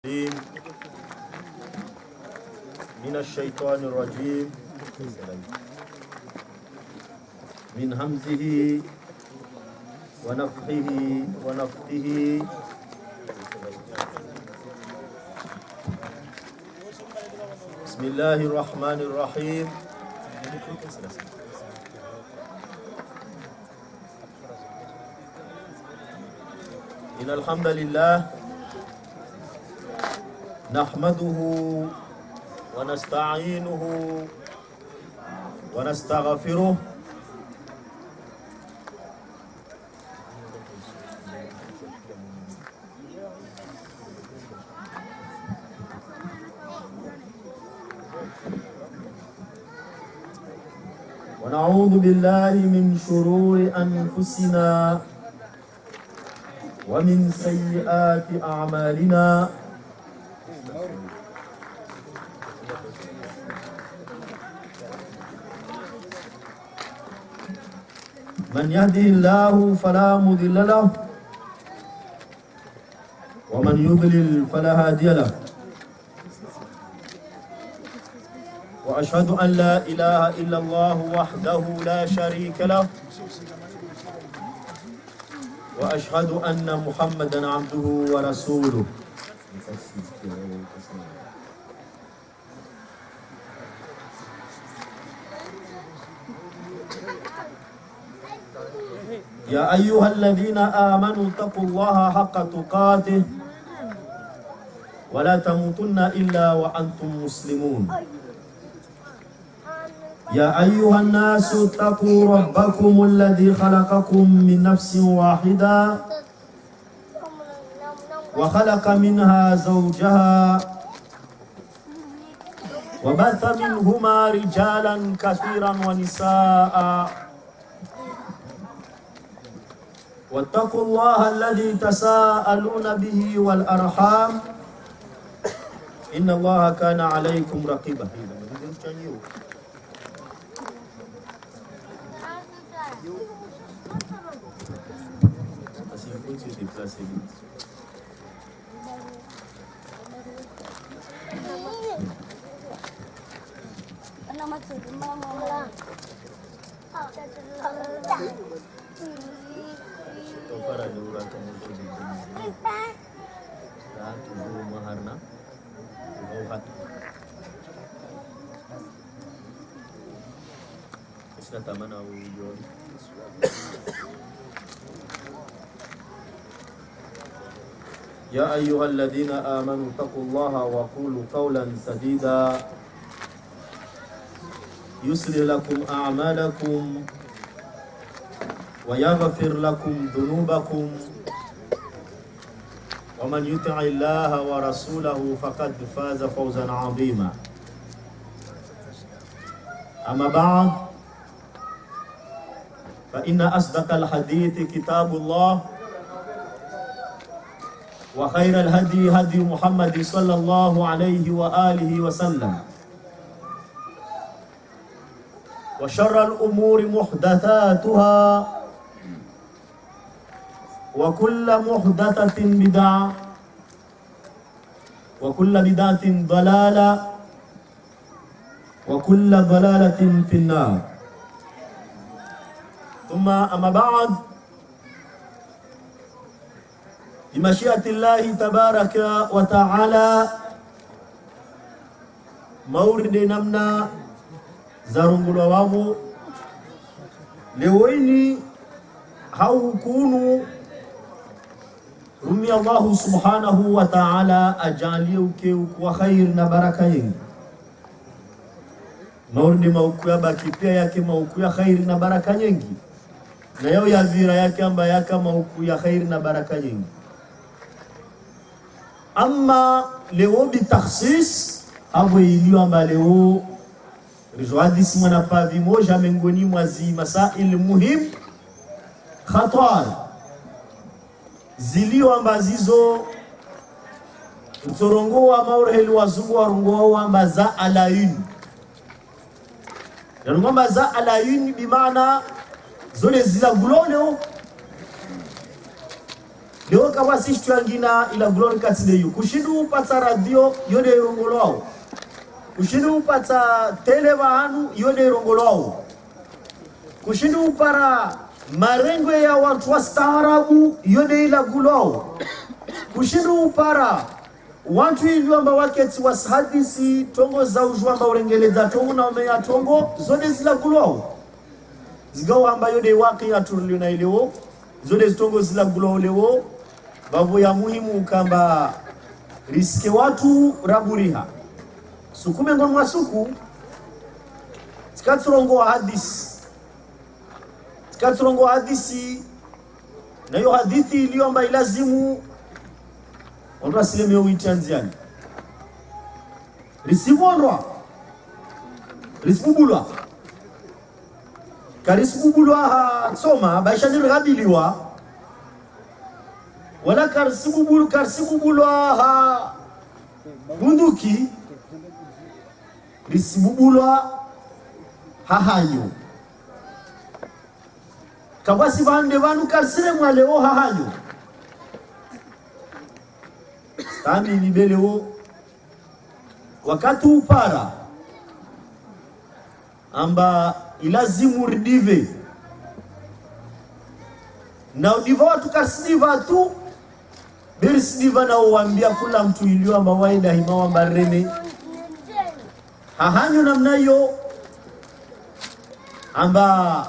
من الشيطان الرجيم من همزه ونفخه ونفثه. بسم الله الرحمن الرحيم. إن الحمد لله نحمده ونستعينه ونستغفره ونعوذ بالله من شرور أنفسنا ومن سيئات أعمالنا. من يهده الله فلا مضل له ومن يضلل فلا هادي له. وأشهد أن لا إله إلا الله وحده لا شريك له وأشهد أن محمدا عبده ورسوله. يا أيها الذين آمنوا اتقوا الله حق تقاته ولا تموتن إلا وأنتم مسلمون. يا أيها الناس اتقوا ربكم الذي خلقكم من نفس واحدة وخلق منها زوجها وبث منهما رجالا كثيرا ونساء واتقوا الله الذي تساءلون به والأرحام إن الله كان عليكم رقيبا. يا أيها الذين آمنوا اتقوا الله وقولوا قولا سديدا يصلح لكم أعمالكم ويغفر لكم ذنوبكم ومن يطع الله ورسوله فقد فاز فوزا عظيما. أما بعد فإن أصدق الحديث كتاب الله وخير الهدي هدي محمد صلى الله عليه وآله وسلم وشر الأمور محدثاتها وكل محدثة بدعة وكل بدعة ضلالة وكل ضلالة في النار. ثم أما بعد بمشيئة الله تبارك وتعالى مورد نمنا زارungulwa wavo leo hili haukunu rumi Allah subhanahu wa ta'ala ajalie ukeu kwa khair na baraka nyingi. Mauridi maukuya baki pia yake maukuya khair na baraka nyingi, na yao ya zira yake amba yaka maukuya khair na baraka nyingi. Amma leo bitakhsis hapo iliyo amba leo rizoadisi mwana pavi moja miongoni mwa masail muhim khatar zilio amba zizo utorongoa maureheli wazungu warongoa amba za alayun. Amba za alayun bimaana zole zila guloleo leo kawasishi twangina ila glory katsideyo kushindu upata radio yode irongolwao kushindu upata televa hanu yode irongolwao kushindu upara marengwe ya watu wa staarabu yode ila gulwao kushindu upara watu iliwamba waketi wasahadisi tongo za ujuamba urengeleza tongo na umeya tongo zode zila gulwao zigawa amba yode waki ya turulio na ileo zode zitongo zila gulwao leo bavu ya muhimu kamba riske watu raburiha sukume ngon mwasuku tikaturongo hadisi na yo hadithi iliomba ilazimu ondoa asileme yo witianziani risibonwa risibubulwa karisibubulwa ha soma baisha nirigabiliwa wala karsibubulwa ha bunduki risibubulwa ha hanyo kabasi vande vanu karsire mwaleo ha hanyo tami libeleo wakati upara amba ilazimu ridive na udiva watu karsidiva tu berisidiva na uambia kula mtu ilio amba waida hima wamba reme hahanyo namna hiyo amba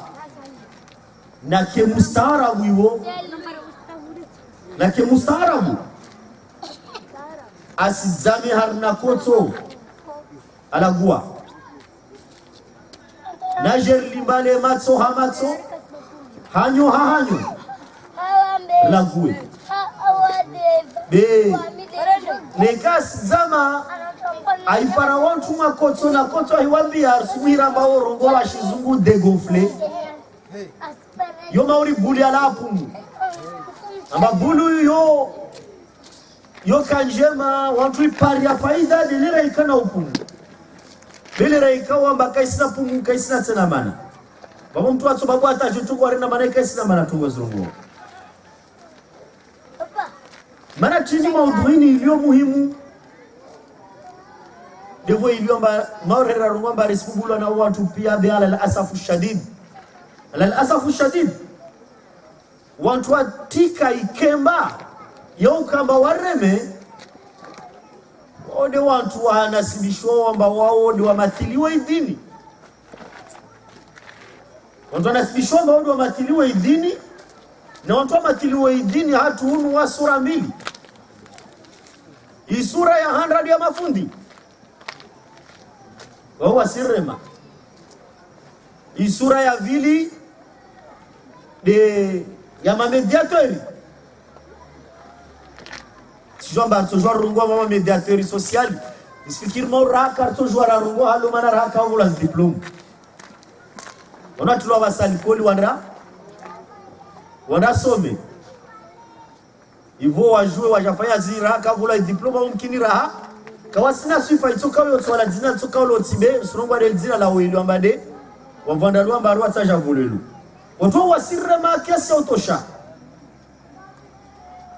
na ke mustarabu hiyo na ke mustarabu asizame harna koto alagua najer limbale matso hamatso hanyo hahanyo lague be nekas zama aipara wantu makoto na koto hiwambia sumira mbao rongo wa shizungu degofle yo mauri buli alapumu amba bulu yo kanjema wantu ipari ya faida delira ikana upumu delira ikawa mba kaisina pumu kaisina tena mana baba mtu watso babu hata jutuku warina mana kaisina mana tungo zirungo mana chini maudhuini ilio muhimu devo ilio mba maurera rungo mba risibubulwa na watu pia be ala asafu shadid wantu watika ikemba yau kamba wareme ode wantu wanasibishwa wamba wao ode wamatiliwa idini wantu wanasibishwa wamba ode wamatiliwa idini na wantu wamatiliwa idini hatu unu wa sura mbili hii sura ya 100 ya mafundi wao wasirema hii sura ya vili de ya mamediatori sijomba tojwa rungo mama mediatori social isifikiri mauraka tojwa rungo halo mana raka wala diploma wanatulwa basalikoli wanda some hivyo wajue wajafanya ziraka wala diploma umkini raha kawasina sifa itoka yo swala dina itoka lo tibe surongo del dina la wili ambade wavandalwa mbarwa tsaja volelu watu wasirema kiasi autosha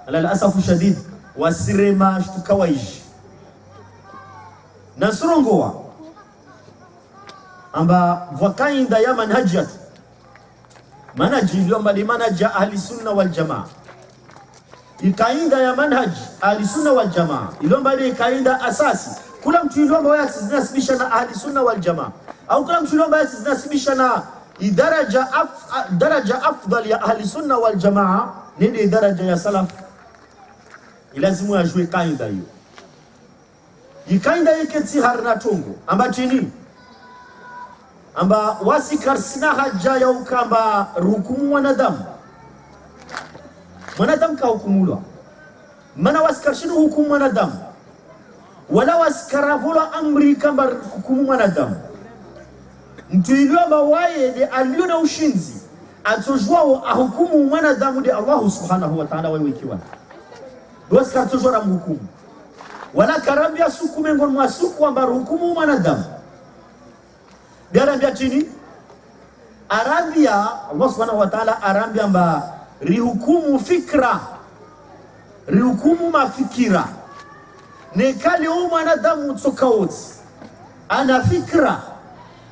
ala asafu shadid wasirema tukawaiji na surongoa amba vakainda ya manhajat manhaji iliyomba ni manhaja ahli sunna wal jamaa ikainda ya manhaj ahli sunna wal jamaa iliyomba ni ikainda asasi kula mtu iliyomba waya zinasibisha na ahli sunna wal jamaa au kula mtu iliyomba waya zinasibisha na daraja afdal ya ahli sunna wal jamaa nini daraja ya salaf ilazimu ajue kaida hiyo ikainda yeketi harna tongo amba chini amba wasikarsina haja ya ukamba rukumu wanadamu ka hukumulwa mana wasikarsinu hukumu wanadamu wala wasikaravula amri kamba hukumu wanadamu mtu iliomba waye de alio na ushinzi atojwao ahukumu mwanadamu de Allah subhanahu wa ta'ala wewe ikiwa doska tojora mhukumu wala karambia suku mengon mwasuku amba hukumu mwanadamu biarambia chini arambia Allah subhanahu wa ta'ala arambia amba rihukumu fikra rihukumu mafikira nekali mwanadamu tsokauti ana fikra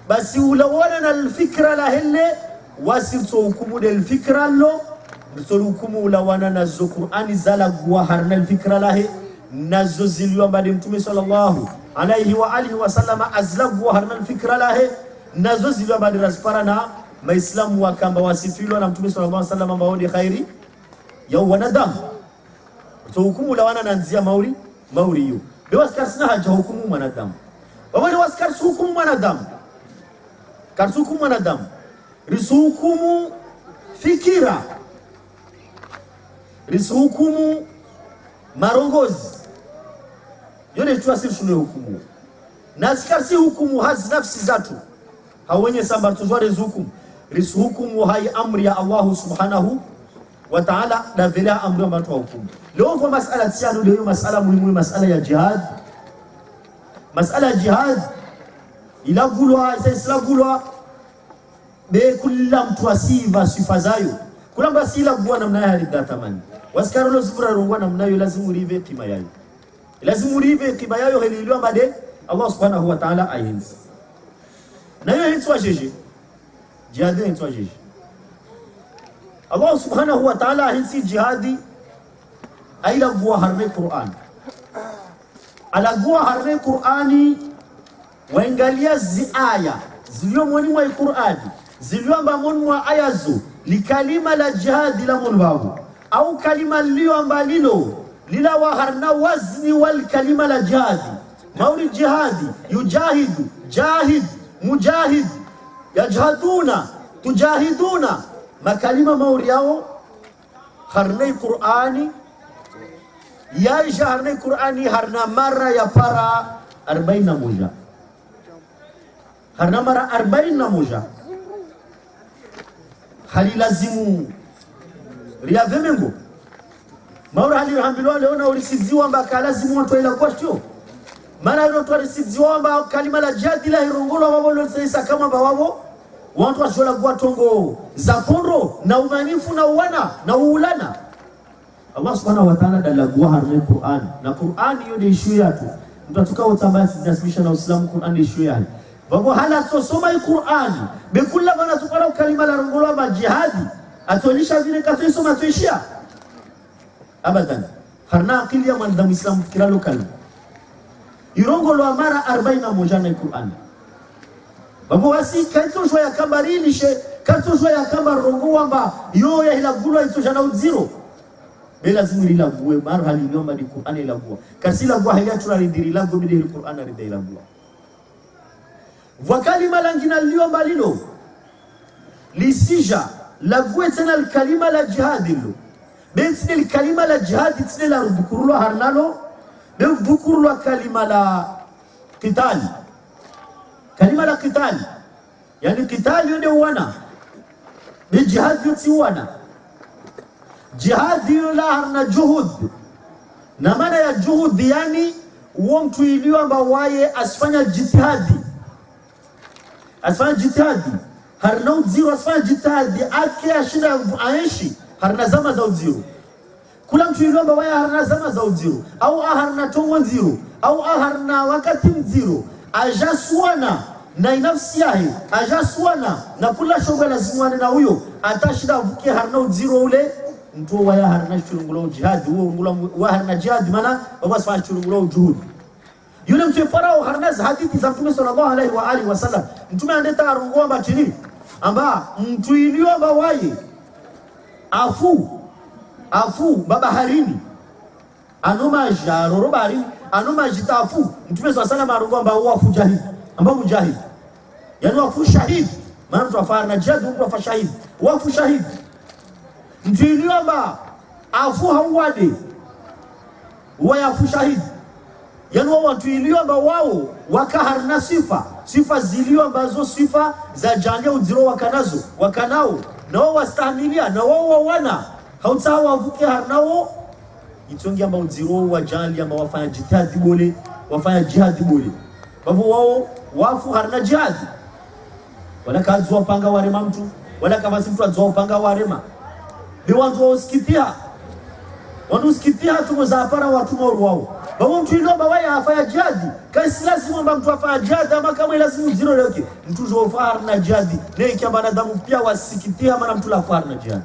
basi ulawana na fikra la hele wasirto hukumu del fikra lo nso hukumu ulawana na zo Qur'ani zala gwa harna fikra la he nazo ziliwa bade mtume sallallahu alayhi wa alihi wa sallama azlagu harna fikra la he nazo ziliwa bade raspara na maislamu wakamba wasifilwa na mtume sallallahu alayhi wa sallama maoni khairi ya wanadamu to hukumu ulawana na nzia mauri hiyo bewa skasina haja hukumu mwanadamu wawali waskar hukumu mwanadamu karsukumu mwanadamu risuhukumu fikira risuhukumu marongozi yone tuasiri shule hukumu nasikasi hukumu hazi nafsi zatu hawenye samba tuzware zuhukumu risuhukumu hai amri ya Allah subhanahu wa ta'ala na vile amri ya matu wa hukumu. Leo kwa masala tiyanu leo masala muhimu masala ya jihad. Masala ya jihad ila gulwa isa gulwa be kula mtu asiva sifa zayo kula basi ila gwa namna ya rida tamani waskaro lo zikura rungwa namna yo lazimu rive kima yayo heliliwa bade Allah subhanahu wa ta'ala ayenzi na yo hitswa jeje jihad hitswa jeje Allah subhanahu wa ta'ala ayenzi jihadi aila gwa harme Qur'an ala gwa harme Qur'ani waangalia aya zilio mwani mwa Qur'ani zilio ambamoni mwa aya zo likalima la jihad la munbabu au kalima lio ambalilo lila waharna wazni wal kalima la jihad mauri jihadi yujahidu jahid mujahid yajhaduna tujahiduna makalima mauri yao harnai Qur'ani ya harnai Qur'ani harna mara ya para 41 harna mara 41 hali lazimu riave mengo maura hali hambilwa leo na ulisiziwa mbaka lazimu watu ila kwa tio mara ndio tulisiziwa mbaka kalima la jadi la hirongolo wao lolisa kama bawao watu washola kwa tongo za pondro na umanifu na uwana na uulana Allah subhanahu wa ta'ala dalagwa harne Qur'an na Qur'an hiyo ni issue yatu mtatuka utambaya sidasmisha na Uislamu Qur'an ni issue yake babo hala tusoma Qur'ani bikulla bana tukara kalima la rongolo ba jihadi atolisha vile katusoma tuishia abadan harna akili ya mwanadamu Islam fikira lokal irongolo mara 41 na Qur'ani babo wasi kaito shwa ya kambarilishe kaito shwa ya kamba rongo amba yo ya ila gulo itosha na uziro bila zimiri buwe mara hali nyomba di Qur'ani ila buwa kasila buwa haya tunarindiri la gomide Qur'ani arida ila buwa wakalima langina liomba lilo lisija la guwe tena kalima la jihad lilo bensine kalima la jihad tena la bukurulo harnalo be bukurulo kalima la qitali kalima la qitali yani qitali yone wana be jihad yoti wana jihad la harna juhud na maana ya juhud yani uo mtu iliyo ambao waye asifanya jitihadi harna uziro asifanya jitihadi ake ashinda aishi harna zama za uziro kula mtu iliyo ambao waye harna zama za uziro au harna tongo nziro au harna wakati mziro ajaswana na nafsi yake ajaswana na kula shoga lazimwane na huyo atashinda avuke harna uziro ule mtu waya harna churungulo jihad huo ngula wa harna jihad maana baba sifanya churungulo juhud yule mtu farao harna hadithi za Mtume sallallahu alaihi wa alihi wasallam mtume andeta arungomba chini amba mtu iliomba waye afu babaharini anoma jaroro bari anoma jitafu Mtume sallallahu alaihi wasallam arungomba wafu jahid amba mujahid yani wafu shahid maana mtu afarna jihad mtu afa shahid wafu shahid mtu iliomba afu hawade wayafu shahid yani watu iliomba wao wakaharna sifa zilio ambazo sifa za jania uziro wakanao na wao wastahimilia na wao wana hautawa wavuke harnao itongi amba uziro wa jali amba wafanya jihad bole wafanya jihad bole babu wao wafu harna jihad wala kazwa panga warema mtu wala kama si mtu azwa panga warema ni watu wasikipia wanusikitia hatu za para watu moru wao bawo mtu ilomba waya afanya jihadi kaisi lazima mba mtu afanya jihadi ama kama lazima zero leke mtu jo fahar na jihadi ne kama nadamu pia wasikitia maana mtu la fahar na jihadi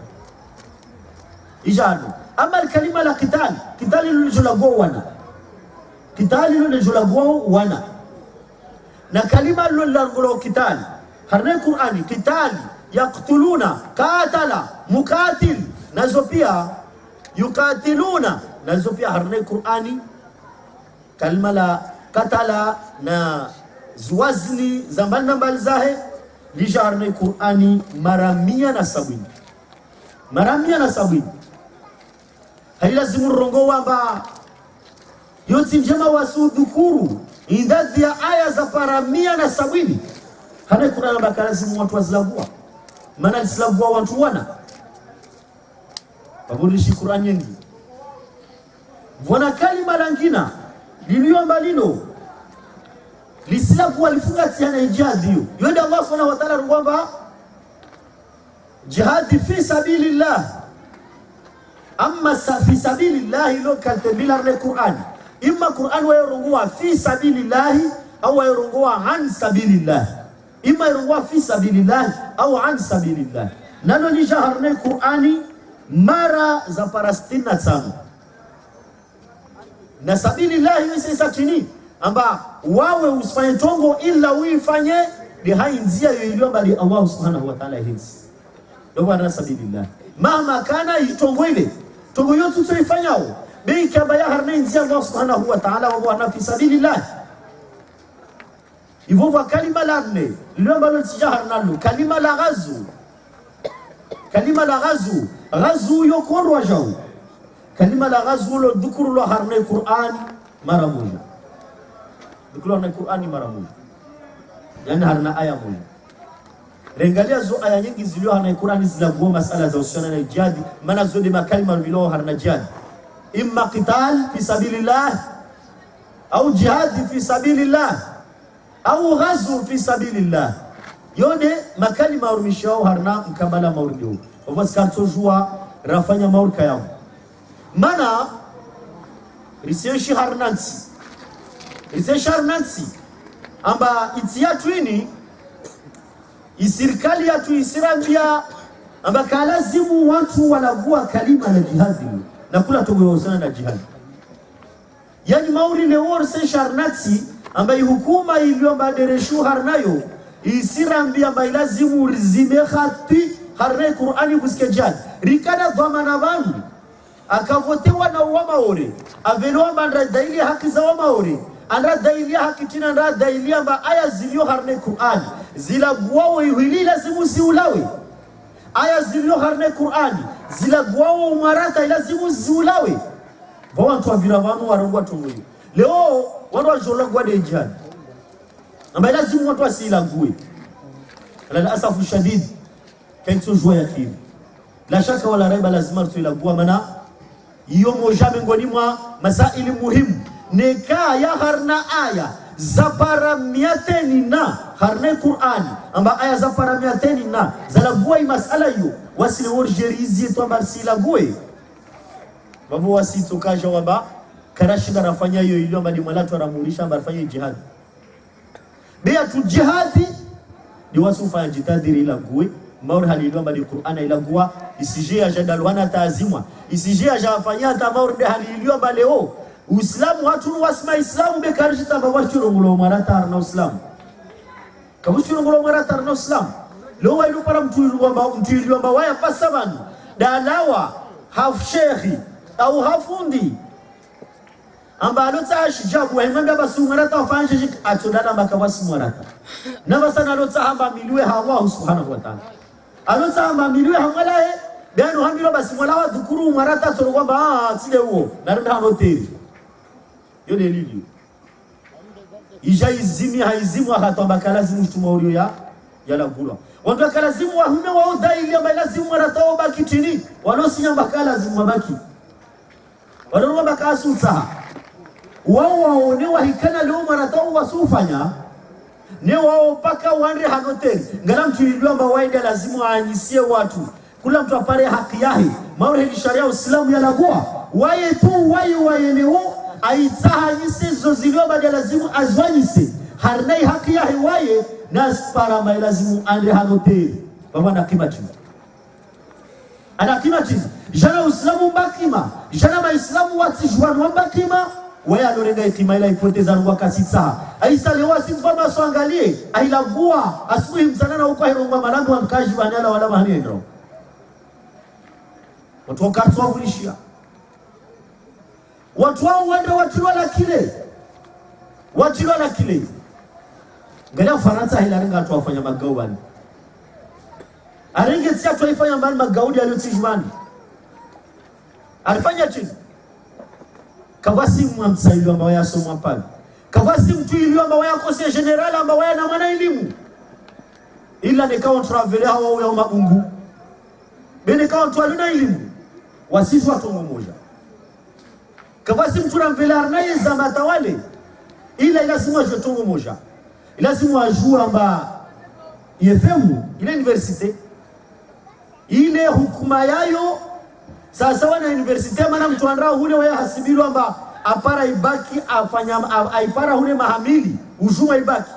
ijano ama kalima la kitali lilojolagwa wana kitali lilojolagwa wana na kalima lilojolagwa kitali harne Qur'ani kitali yaqtuluna qatala muqatil nazo pia yuqatiluna nazo pia harne Qur'ani kalima la qatala na zuwazni zambana mbali zahe lisha harne Qur'ani mara 170 hali lazimu rongo wamba yoti njema wasudhukuru idadi ya aya za para 170 hana Qur'ani baka lazimu watu wazilagua maana zilagua watu wana babulishi Qur'ani nyingi vona kalima langina liliomba lino lisilagua lifunga tiana jihad hiyo yode Allah subhanahu wa ta'ala rungomba jihad fi sabilillah amma fi sabilillah lo kaltabila le Qur'an imma Qur'an wa yorungua fi sabilillah au yorungua an sabilillah imma yorungua fi sabilillah au an sabilillah nano ni jaharne Qur'ani mara za parastina tano na sabilillah yesa chini amba wawe usifanye tongo ila uifanye ni hainzia yoiliomba li Allah subhanahu wa ta'ala hinsi ndio ana sabilillah mama kana itongo ile tongo yote tuifanyao bei kaba ya harne nzia Allah subhanahu wa ta'ala wa ana fi sabilillah hivyo kwa kalima la nne liomba lo tijaharnalo kalima la ghazu yokorwa jao kalima la ghazu lo dhukuru lo harne Qur'an mara moja dhukuru na Qur'ani mara moja yani harna aya moja rengalia zo aya nyingi zilio harna Qur'ani zinagoma masala za usiana na jihad maana zote makalima bilo harna jihad imma qital fi sabilillah au jihad fi sabilillah au ghazu fi sabilillah yone makalima urumishao harna mkabala maurdio ovaskarto jua rafanya maurka yao mana riseshi harnansi amba itiatu ini isirikali yatu isirambia amba kalazimu watu wanagua kalima la jihadi na kula togoyozana na jihadi yani mauri lewor se sharnatsi amba hukuma iliomba dereshu harnayo isirambia amba ilazimu rizime khati harne Qur'ani buske jihad rikana dhamana bangu akavotewa na wamaore avelomba ndadaili haki za wamaore andadaili haki tina ndadaili amba aya zilio harne Qur'ani zilaguao ihili lazimu ziulawe aya zilio harne Qur'ani zilaguao umarata lazimu ziulawe watu waviravanu warongwa tongoyo leo watu wajolagwa de jihad amba lazimu watu wasilague la asafu shadid kaito jua yakini la shaka wala raiba lazima tuilagua mana iyo moja miongoni mwa masaili muhimu neka ya harna aya za para 100 na harne Qur'ani amba aya za para 100 na zalagua masala hiyo wasile orjerizi to amba silague babu wasitokaje wamba karashida rafanya hiyo ile amba ni mwalatu anamurisha amba afanye jihad bia tu jihadi ni wasufa jitadiri ilague maur halilo amba ni Qur'ana ilagua isije ajadalwana taazimwa isije ajafanya ta maur de halilo amba leo Uislamu watu wasema Islamu bekarishita babashiro ngulo marata na Uislamu kabushiro ngulo marata na Uislamu leo wailu para mtu amba waya pasaban dalawa hafshehi au hafundi amba alota ashijabu wahimanga basu marata wafanje atodana makawasi marata na basana alota hamba milwe Allah subhanahu wa ta'ala alota hamba milwe hamalae beno hambilo basi mwalawa dhukuru marata toro kwamba sile huo narenda hanoteri yone lilio ija izimi haizimu akatamba kalazimu tumaulio ya lagula wanda kalazimu wahume wa udaili amba lazimu maratao baki chini walosi nyamba kalazimu wabaki wadorwa baka asulta wao waonewa hikana leo maratao wasufanya ne wao paka wande hanoteli ngala mtu ilio amba waende lazimu aanyisie watu kula mtu apare haki yahi maure hili sharia Uislamu ya lagua waye tu waye leo aitsaha nyise zozilio baada lazimu azwanyise harnai haki ya waye nas para mai lazimu ande hanote baba na kimati ana kimati jana uislamu mbakima jana maislamu watijwana mbakima waya lorenga ikimaila ipoteza ngwa kasitsa aisa leo asitwa maswangalie ailagua asubuhi msanana huko hirongwa malango wa mkaji wanala wala mahanendo watu wakatwa vulishia watu wao wende watilwa la kile ngala Faransa hilarenga watu wafanya magaubani arenge tia tuifanya mbali magaudi aliyotijwani alifanya chini kawasi mwamsaili ambao yasomwa pale kawasi mtu ilio ambao yako si general ambao yana mwana elimu ila ni contravere hao ya maungu bene kauntu alina elimu wasifu watongo moja kawasi mtu na mvelar naye za matawale ila lazima jotongo moja lazima ajue amba yefemu ile universite ile hukuma yayo sasa wana universite maana mtu andrao hule waya hasibilu amba apara ibaki afanya aipara hule mahamili ujuma ibaki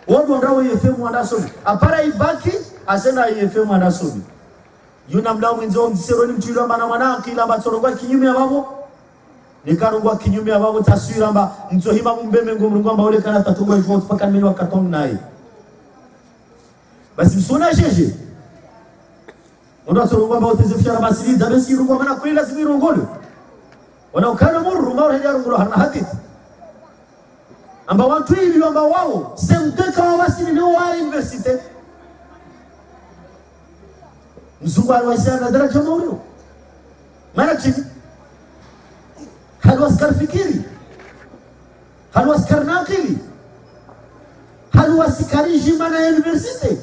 wadu andrao yefemu andasomi apara ibaki asena yefemu andasomi yuna mdao mwenzo mseroni mtu amba na mwana kila batorongwa kinyume ababo nikarongwa kinyume ababo taswira amba mzohima mumbeme ngomrungwa amba ule kana tatungwa hivyo mpaka mimi wakatong naye basi msona jeje ndo sorongwa amba utezefia basiri dabesi rungwa maana kweli lazima irongole wana ukana muru mara hadi rungwa hana hadith amba watu hivi amba wao semteka wa basiri leo wa university mzungu alwasana daraja maurio mara chini hal waskar fikiri hal waskar naqili hal waskari jimana university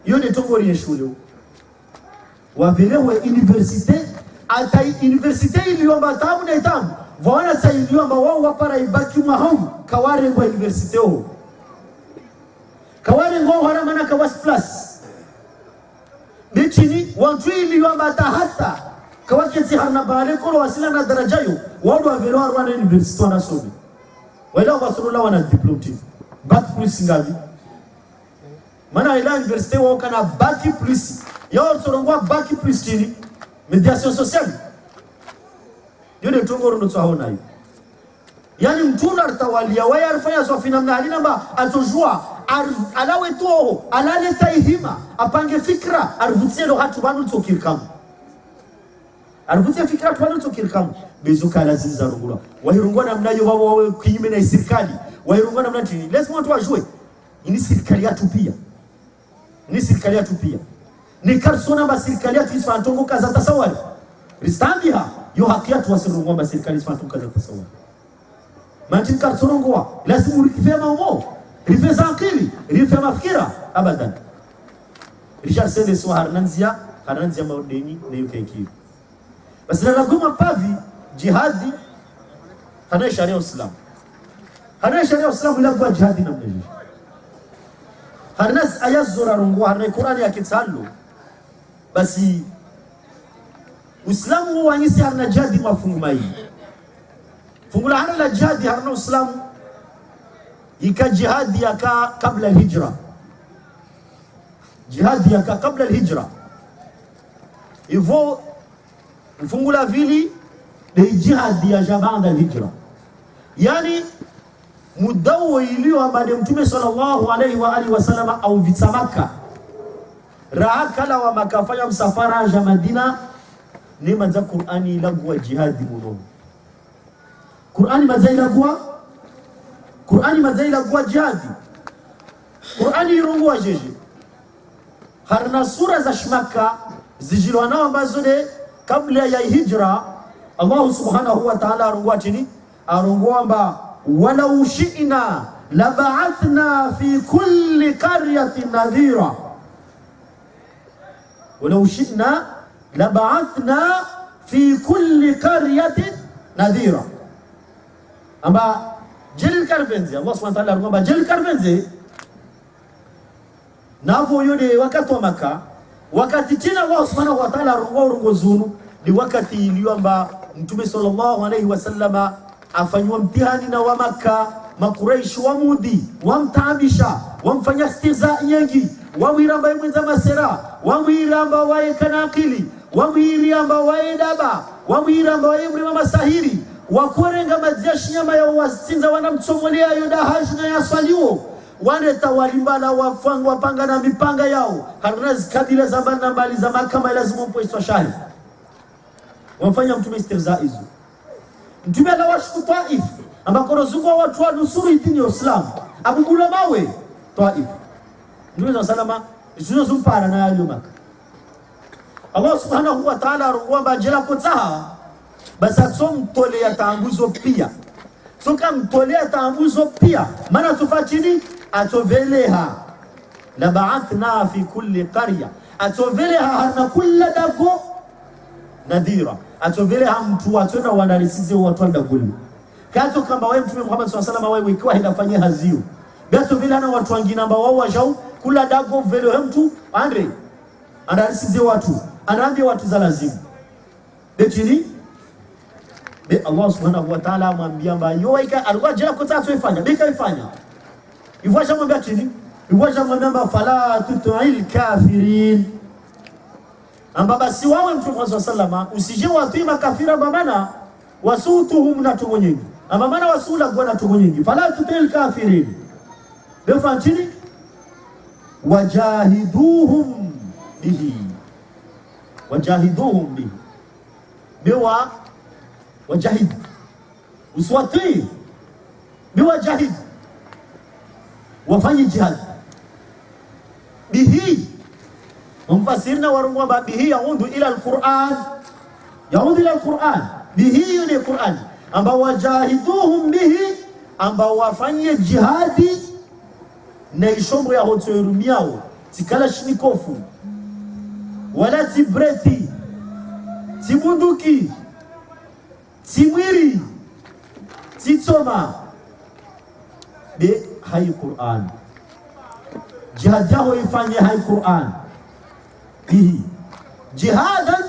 yone tongori shule wavelewe university ata university iliomba tamu na tamu vaona sa iliomba wao wapara ibaki mahau kaware kwa university ho kaware ngo hana mana kawas plus bichini watu iliomba hata kawake si hana bale kolo wasila na darajayo wao wavelewa rwana university wanasomi wala wasulula wana diploma bac plus ngavi mana ila university wao kana bac plus yao sorongwa bac plus chini mediation sociale yule tongoro ndo tsaona hiyo yani mtuna artawalia waya arfanya sofina mnali namba atojua alawe toho alale taihima apange fikra arvutie lo hatu banu tsokirkam arvutie fikra tu banu tsokirkam bezuka laziza rungula wahirungwa namna yo wao wawe kinyume na serikali wahirungwa namna tini lazima watu wajue ini serikali yetu pia ni karsona ba serikali yetu isifantongo kaza tasawari ristambiha yo hakiyatu wasirungwa ba serikali isifantongo kaza tasawari mantin karsonongwa lazima urikifema umo rifeza akili rifema fikira abadan Richard Sende so harnanzia maudeni na yukeki basi na laguma pavi jihadi hana sharia Islam ila kwa jihadi na mneji harnas ayazura rungu harna Qur'ani ya kitsallu basi Uislamu wanyisi harna jihadi mafungu mai fungu la harna jihadi harna Uislamu ika jihadi yaka kabla al-hijra hivyo fungu la vili ni jihadi ya ba'da al-hijra yani mudawo iliyo ambaye mtume sallallahu alaihi wa alihi wasallam au vitamaka raakala wa makafanya msafara ya Madina ni manza Qur'ani ilagwa jihadi muno Qur'ani mazailagwa jihadi Qur'ani irungwa jeje harna sura za shmaka zijilwana ambazo ne kabla ya hijra Allah subhanahu wa ta'ala arungwa chini arungwa amba walau shi'na laba'athna fi kulli qaryatin nadhira walau shi'na laba'athna fi kulli qaryatin nadhira amba Jalil Karvenzi Allah subhanahu wa ta'ala arungwa Jalil Karvenzi navo yode wakati wa Maka wakati tena Allah subhanahu wa ta'ala rungo zunu ni wakati iliyoamba Mtume sallallahu alayhi wasallama afanywa mtihani na wa Makka, Makuraish wamudhi wamtaabisha wamfanya istiza nyingi, wamwiramba mwenza masera, wamwiramba wae kanakili, wamwiramba wae daba, wamwiramba wae mrima masahiri, wakurenga majeshi nyama ya wasinza wanamtsomolea yoda hajna ya swaliwo waneta walimbala wafangwa panga na mipanga yao harnaz kabila za bana mbali za Makka lazima mpoistwa shari wamfanya Mtume istiza hizo. Mtume alawashuku Taif ambako rozungwa watu wa nusuru dini ya Uislamu abugula mawe Taif. Mtume salama isuzo zumpara na yale Makka. Allah subhanahu wa ta'ala arungwa jela kotsaha basa somtolea taanguzo pia. Soka mtolea taanguzo pia. Maana tufatini atoveleha la ba'athna fi kulli qarya. Atoveleha harna kulla dago nadhira. Atoveleha mtu atona wanalisize watu ndagulu. Kato kamba wewe Mtume Muhammad sallallahu alaihi wasallam wewe ikiwa inafanyia hazio. Beto vile na watu wengine ambao wao wajao kula dago vile mtu andre analisize watu. Anaambia watu za lazima. Betini be Allah subhanahu wa ta'ala amwambia mba yoika alikuwa jela kota tuifanya bika ifanya ivwaje mwambia tini ivwaje mwambia mba fala tutu'il kafirin amba basi wawe Mtume Muhammad sallama usije watu makafira bamana wasutuhum na tungo nyingi amba maana wasula kwa na tungo nyingi fala tutu'il kafirin be fantini wajahiduhum bihi wajahiduhum bihi bewa wajahid uswati biwajahid wafanye jihad bihi. Mfasirina warungwa bihi yaundu ila alquran, yaundu ila alquran bihi yule Quran ambao wajahiduhum bihi ambao wafanye jihadi na ishombo ya hotoerumiao tikala shinikofu wala tibreti tibunduki simwiri titsoma be hai Qur'an jihad yao ifanye hai Qur'an bihi jihadan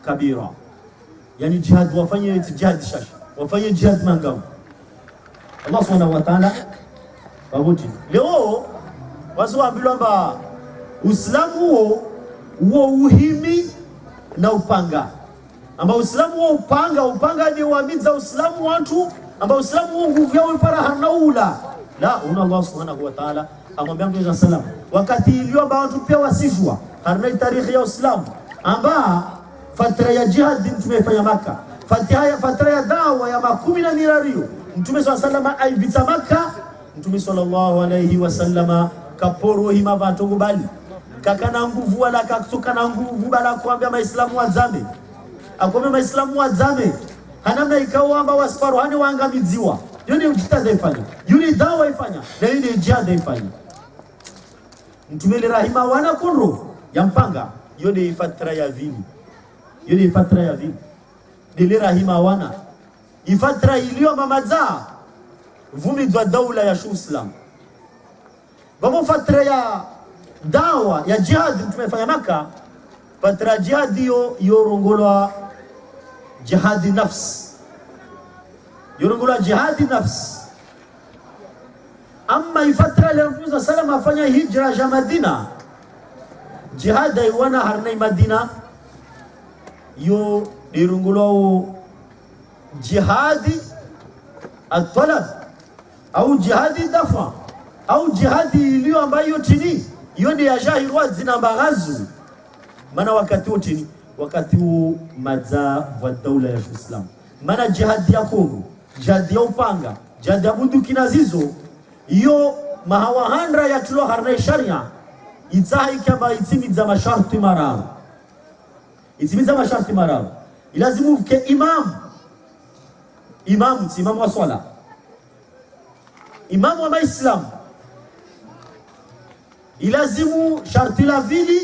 kabira, yani jihad wafanye jihad shash wafanye jihad mangao. Allah subhanahu wa ta'ala babuti leo wazo ambilwa mba Uislamu huo uhimi na upanga ambao Uislamu wa upanga ni waamiza Uislamu watu ambao Uislamu wa nguvu yao para hanaula la una. Allah subhanahu wa ta'ala amwambia Mtume sallam wakati iliomba watu pia wasijwa harna tarikhi ya Uislamu amba fatra ya jihad tumefanya Makka, fatra ya dawa ya makumi na mirario Mtume sallam aivita Makka. Mtume sallallahu alayhi wasallama kaporo hima vantongo bali kakana nguvu wala kakatoka na nguvu bala kuambia Maislamu wazame akwambia Maislamu wazame hanamna ikawa amba wasparu hani waangamiziwa. Yule ujitahidi ifanya, yule dawa ifanya, na yule jihad ifanya. Mtume rahima wana kunro ya mpanga yule ifatra ya vili, yule ifatra ya vili dile rahima wana ifatra iliyo mamaza vumizwa daula ya Islam babo fatra ya dawa ya jihad tumefanya Makka. Fatra jihad yorongolwa jihadi nafs, yorongolwa jihadi nafs. Amma ifatra ile Mtume sallam afanya hijra ya Madina, jihad iwana harnai Madina yo yorongolwa jihadi at-talab au jihadi dafa au jihadi iliyo ambayo chini hiyo ndio ya jahirwa zinambagazu. Maana wakati wote ni wakati madza wa daula ya Islam, maana jihad ya Kongo, jihad ya upanga, jihad ya bunduki na zizo hiyo mahawahandra ya tulo harna sharia itahi kama itimiza masharti marao, itimiza masharti marao ilazimu ke imam wa swala, imam wa Islam ilazimu sharti la vili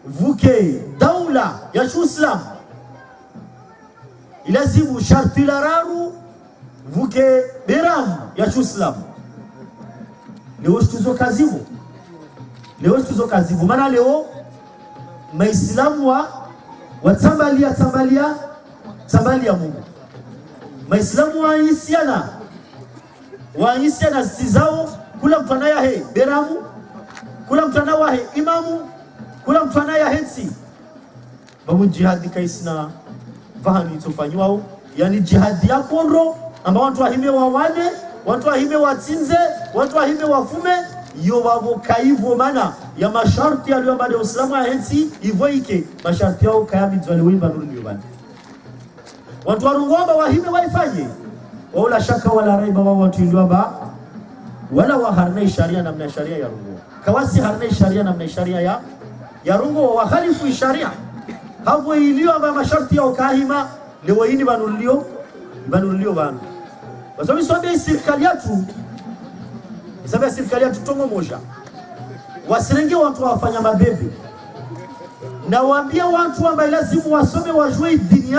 vuke daula ya Islam, ilazimu sharti la raru vuke beram ya Islam. Leo shtuzo kazimu leo tuzo kazivu maana leo maislamu wa tambalia Mungu maislamu waisiana sizao kula mtu anaye beramu kula mtu anaye imamu kula mtu anaye hensi babu jihadi kaisna vahani tufanywa yani jihadi ya kondro ambao watu wahime wawane watu wahime watsinze watu wahime wafume yo wabo kaivo mana ya masharti aliyoambia Uislamu hensi ivoike masharti yao kayamizwa wimba nuru bana watu warungomba wahime waifanye wala shaka wala raiba wao watu iliomba wala waharnai sharia namna sharia ya rungo kawasi harnai sharia namna sharia ya rungo wa khalifu sharia hapo iliomba masharti yao kahima leo hii banulio bana kwa sababu sobe serikali yetu tongo moja wasirenge watu wafanya mabebe na waambia watu ambao lazima wasome wajue dini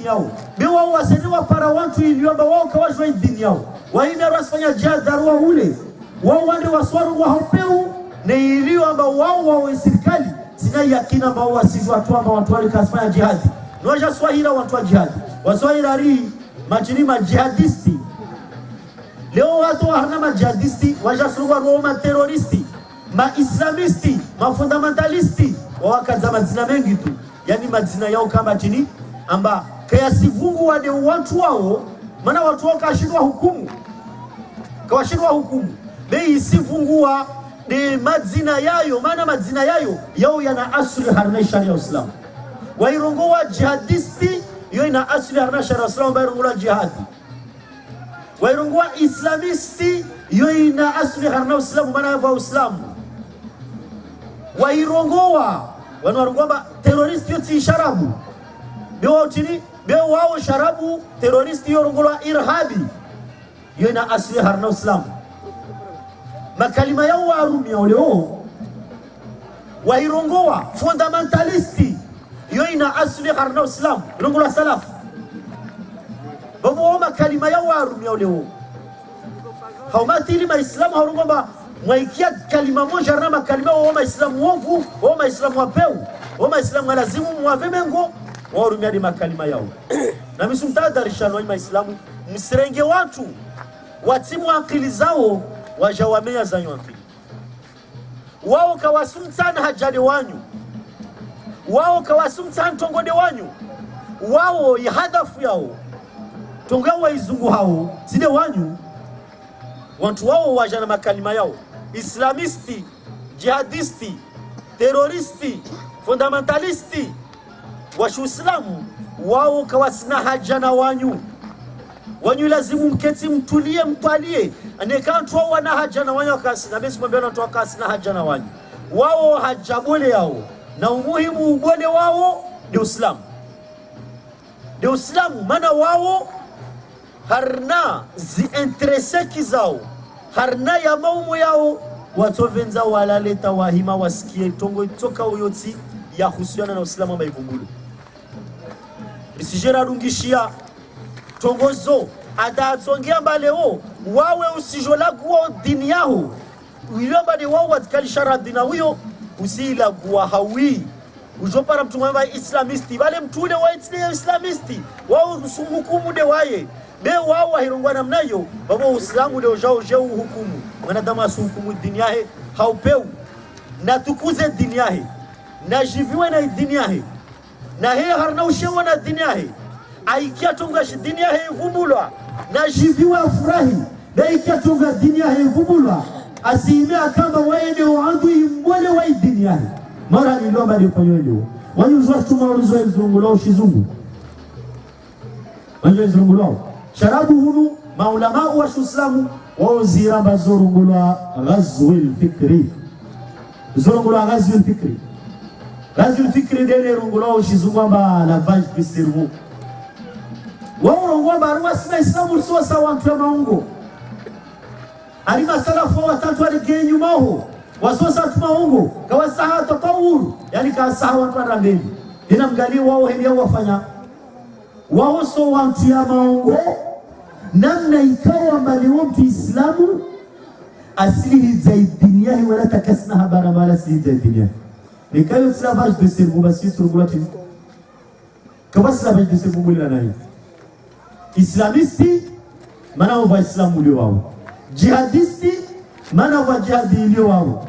yao bewa waseniwa para watu iliomba wao kawajue dini yao waina rasfanya jadarua ule wao wande waswaru wa hopeu na iliomba wao serikali sina yakina ambao wasijua tu ambao watu wale kasfanya jihadi noja swahila watu wa jihadi waswahila ri majini majihadisti leo watu wana majihadisti wajasungwa Roma terroristi maislamisti mafundamentalisti wakaza majina mengi tu yani majina yao kama chini amba kiasi vungu wade watu wao maana watu wao kashindwa hukumu bei sivungua de majina yayo maana majina yao yana asili harna sharia ya Uislamu wairongoa jihadisti yo ina asili harna sharia ya Uislamu wairongoa jihadi wairongoa islamisti yo ina asili harna Uislamu maana ya Uislamu wairongoa wanarongoa terroristi yote sharabu Beo wao sharabu terroristi yorongola irhabi yo ina asili harna Uislamu makalima yao warumia leo wairongoa fundamentalisti yo ina asili harna Uislamu rongola salaf babu makalima yao warumia leo haumatili maislamu haurongomba mwaikia kalima moja na makalima wa maislamu wovu wa maislamu wapeu wa maislamu lazimu mwavemengo warumia di makalima yao na misumtadarisha wa maislamu msirenge watu watimu akili zao wajawamea za akili wao kawasumtana hajade wanyu wao kawasumtana tongode wanyu wao ya hadafu yao tongawa izungu hao side wanyu watu wao wajana makalima yao islamisti jihadisti terroristi fundamentalisti washuislamu wao kawasina haja na wanyu lazimu mketi mtulie mtwalie anekantu wao wana haja na wanyu kasina basi mwambie watu kasina haja na wanyu wao haja bole yao na umuhimu ubole wao ni Uislamu maana wao harna ziinteresse kizao harna ya maumo yao watovenza walaleta wahima wasikie tongo toka uyoti ya husiana na Uislamu maivungulu bisijera rungishia tongozo adatsongia baleo wawe usijola kuwa dini yao uliomba ni wao watikali shara dina huyo usila kuwa hawi ujopara mtu mwamba islamisti wale mtule wa islamisti wao usumukumu de waye be wao wahirungwa namna hiyo babo Uislamu leo jao jeu hukumu mwanadamu asuhukumu dini yake haupeu na tukuze dini yake na jiviwe na dini yake na hii harna ushewa na dini yake aikia tunga dini yake vumbulwa na jiviwe afurahi na aikia tunga dini yake vumbulwa asimea kama waende wangu imbole wa dini yake mara nilomba nifanywe leo wanyuzwa tumaurizo izungulao shizungu wanyuzwa izungulao sharabu hunu maulama wa Uislamu wao ziramba zorungulwa ghazwil fikri ghazwil fikri dele rungulwa shizungamba la vaje kisirmu wao rungomba ruwasima Islamu so sawa mtu maungo alima salafu watatu alige nyumaho wasosa tumaungo kawasaha tatawuru yani kasaha watu rambeni ina mgali wao hemia wafanya wao so watu ya maungo namna ikawa mbali mtu Islamu asili zaidinia wala takasna habara mala asili zaidinia nikayo esclavage de cerveau basi surgula tini kama esclavage de cerveau mulina nani islamisti mana wa islamu ulio wao jihadisti mana wa jihadi ulio wao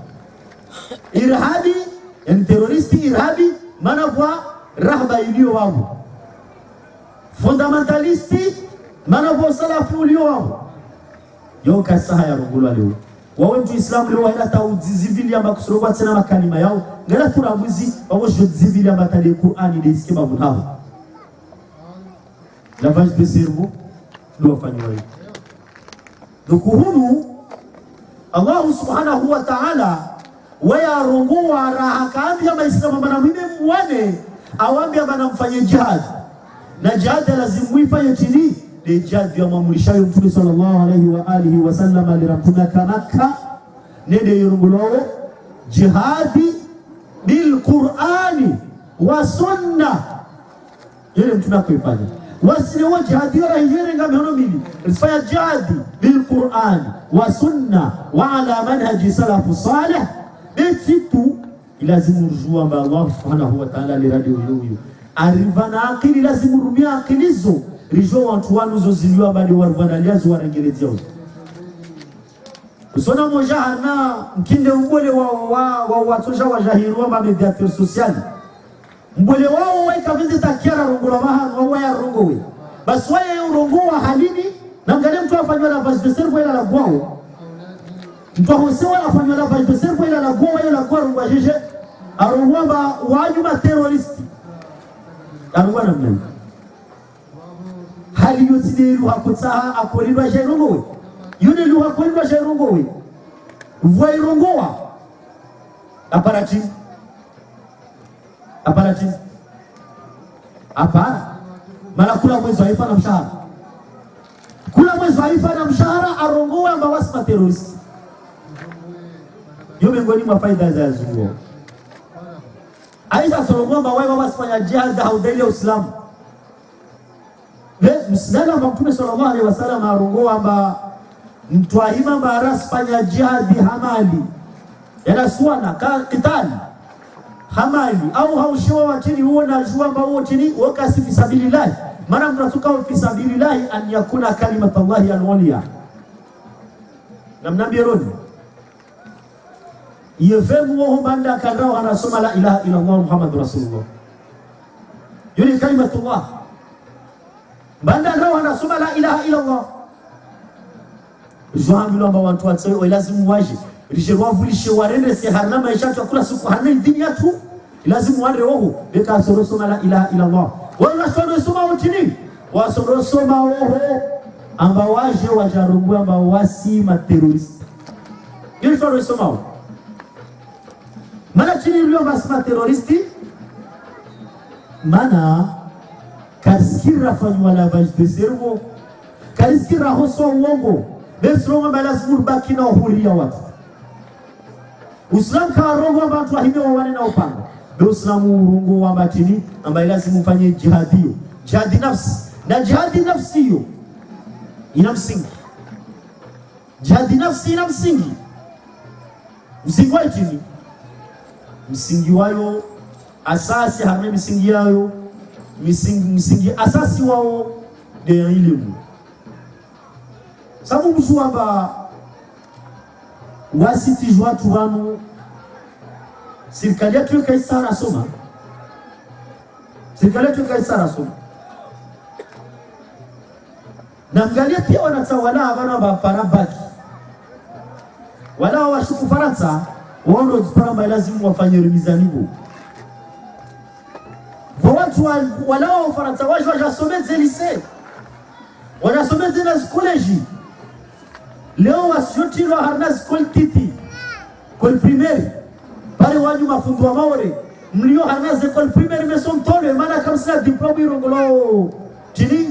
irhabi en terroristi irhabi mana wa rahba ulio wao fundamentalisti mana wa salafi ulio wao yo kasaha ya rungulwa leo wawe mtu islamu leo haina tauzizivili amba kusurogwa tena makalima yao ngala turamwizi wawo jozivili amba tali Qur'ani de iskema vunhavu lavage de cerveau ndio wafanywa hivi. Dukuhunu Allah subhanahu wa ta'ala waya runguwa raha kaambia maislamu bana mime mwane awambia bana mfanye jihad na jihad lazima uifanye chini de jihad ya mamulishayo Mtume sallallahu alayhi wa alihi wa sallam alirapuna kanaka nende yurungulowe jihadi bil Qur'ani wa sunna yule Mtume akuifanya wasile wa jihadi yora hijere nga mihono mili isfaya jihadi bil Qur'ani wa sunna wa ala manhaji salafu salih betitu ilazimu rujua mba Allah subhanahu wa ta'ala liradio yuyu arivana akili lazimu rumia akilizo rijo wantu wanu zoziliwa badi warvanaliazo warengelezia uzi usona moja hana mkinde mbole wa watoja wa jahiruwa ma mediateur sociali mbole wao waika vende takiara rongola maha wa ya rongowe basi wae rongowa halini na mgane mtu afanywa lavage de cerveau ila la gwao mtu ahosewa afanywa lavage de cerveau ila la gwao ila la gwao rongwa jeje arongwa mba wanyuma terroristi arongwa na mnani hali yoside luha kutsaha akolilwa jairongowe yune luha kolilwa jairongowe vwairongowa aparati hapana mala kula mwezi wa ifa na mshahara kula mwezi wa ifa na mshahara arongowe amba wasima terroristi yo miongoni mwa faida za zuo aisa sorongowa amba wewe wasifanya jihad haudeli ya Uislamu msidala amba Mtume sallallahu alaihi wasallam arongowa amba mtuahima amba arasifanya jihadi hamali yana suwana kitali hamali au haushiwa watini huo na jua amba huo tini wakasi fi sabilillah mana mnatuka fi sabilillah an yakuna kalimatu Allahi al-uliya na mnambieroni yefemu wao banda kadao anasoma la ilaha illa Allah Muhammadur Rasulullah yule kalimatu Allah banda nao anasoma la ilaha illa Allah joamilo amba watu watsayo lazima waje rijerwa vulishe warende se harna maisha tu kula siku harna dini yetu lazima wande wao beka sorosoma la ilaha illa Allah wala sorosoma utini wasorosoma wao amba waje wajarungu amba wasi materrorist ili sorosoma mana chini lio basma terroristi mana kaskira fanywa lavage de cerveau kaskira hoso uongo besronga balazimur baki na huria watu Uislamu ka rongo watu wahimiwa wane na upanga be Uislamu urungu wa batini ambaye lazima ufanye jihadio jihadi nafsi na jihadi nafsi hiyo ina msingi jihadi nafsi ina msingi msingi wa chini msingi wayo asasi harme msingi yayo msingi asasi wao de elimu sababu msuamba wasiti watu wanu serikali yetu kaisara soma na mgalia pia wanatawala wana baparabaki wala washuku Faransa wao ndio lazima wafanye remizanivo kwa watu wala wa Faransa wao wajasomeze lycée wanasomeze na college leo wasijotiro harna school titi kol primaire pale waju mafundu wa maore mlio harna école primaire mais son tole maana kama sina diplôme irongolo chini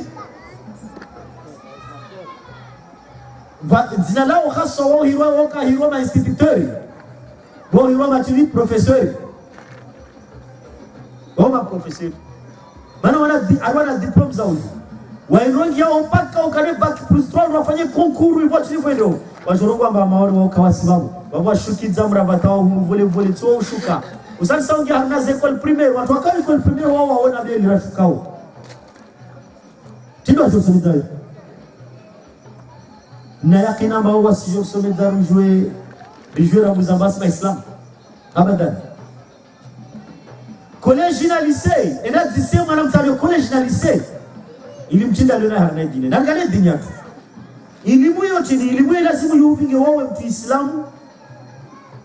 zina lao hasa wao hirwa ma instituteur wao hirwa ma chini professeur wao ma professeur maana wana diplôme zao wairongi yao mpaka ukane back plus 3 wafanye concours hivyo chini wajorongo amba maori wa kawasibabu baba shukiza mravata wao vole tso ushuka usali saungi harna ze école primaire watu wakali école primaire wao waona vile lirashukao tindo asomedari na yakina ambao wasijosomedari jouer à Muzambas ma islam abadan collège na lycée et là lycée mwana mtalo collège na lycée ilimchinda leo na harna dini na ngale dini yake elimu yote ni elimu lazima yuvinge wawe mtu Islamu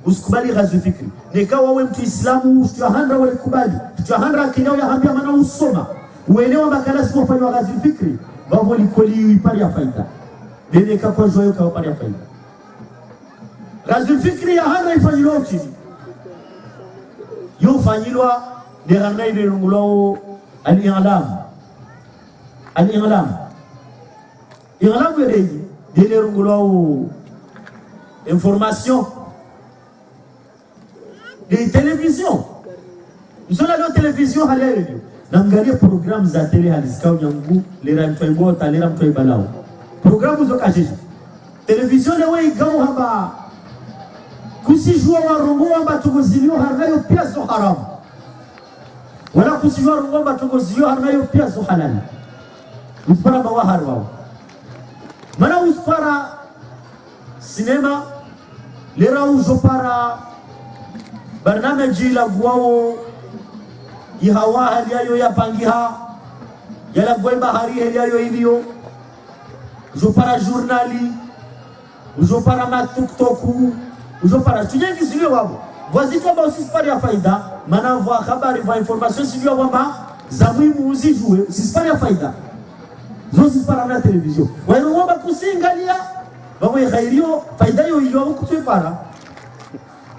usikubali ghazu fikri neka wawe mtu Islamu usihandra wale kubali tuhandra kinao ya hambia maana usoma uelewa makala sio fanywa ghazu fikri bavo likoli ipari ya faida neka kwa joyo kwa ipari ya faida ghazu fikri ya handra ifanyilo chini yo fanyilwa de ranai de ngulao al-i'lam Irlam yereji dele rungulao information de télévision. Nous sommes la télévision halal nangalia programme za télé halizikao nyangu lera mtwaibota lera mtwaibalao programu zo kajeje télévision lewe igao haba kusijua warungu amba tugozilio harnayo pia zo haram wala kusijua warungu amba tugozilio harnayo pia zo halal uspara bawahar wao mana uspara sinema lera uzopara barnamiji la gwao ihawa hali yayo ya pangiha yala gwemba hari hali yayo hivyo uzopara journali uzopara matuktoku uzopara tujengi silio wabo wazito ambao usispari ya faida mana vwa habari vwa information silio wamba za muhimu uzijue usispari ya faida zosi para na television wao wamba kusingalia babo khairio faida yo ilo kutupara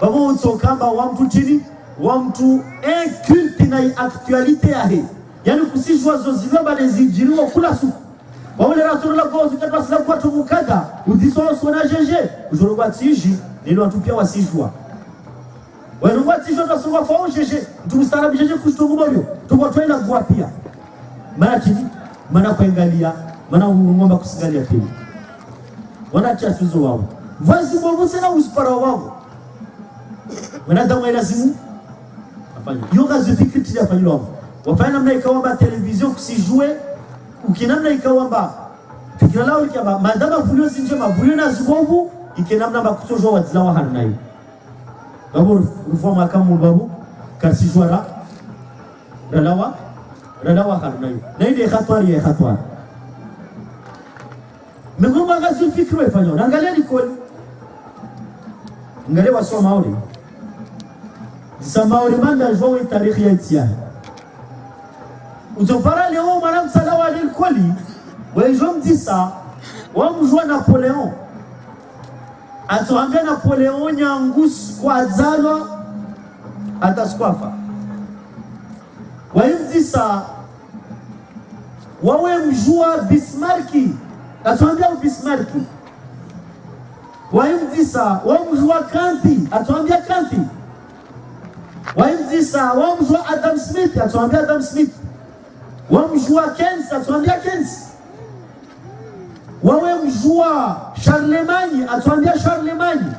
babo utsokamba wa mtu chini wa mtu inculte na actualité yahe yani kusijua zozi baba lezijiriwa kula suku wale ratoro la gozi kwa sababu kwa tumukada udiso sona jeje ujorogwa tiji nilo atupia wasijua wao watijua tasoma fao jeje tumstarabi jeje kushtomubyo tukotwenda kwa pia mara chini mana kuangalia mana ngomba kusigalia pia wanacha tuzo wao vazi bovu sana uspara wao wanadamu lazima afanye yoga zifikiri tia fanywa wafanya namna ikawa television kusijue ukinamna ikawa fikira lao likaba madama vulio zinje mavulio na zibovu ikenamna bakutojo wadzlawa hanayo babo reforma kama babu kasijwara ralawa hanayo na ile khatwari ya khatwari mengoma gazi fikri wafanya angalia likoli ngale wasoma wale Samauri manda jwa tarikhi ya Etienne. Utopara leo madame Salawa al-Koli, wajom disa, wamjua Napoleon. Atuambia Napoleon nyangus kwa zalwa ataskwafa. Wajomdisa wawe mjua Bismarcki. Atuambia Bismarcki. Wajomdisa wamjua Kanti. Atuambia Kanti. Wamjua wamjua Adam Smith, atuambia Adam Smith. Wamjua Keynes, atuambia Keynes. Wamjua Charlemagne, atuambia Charlemagne.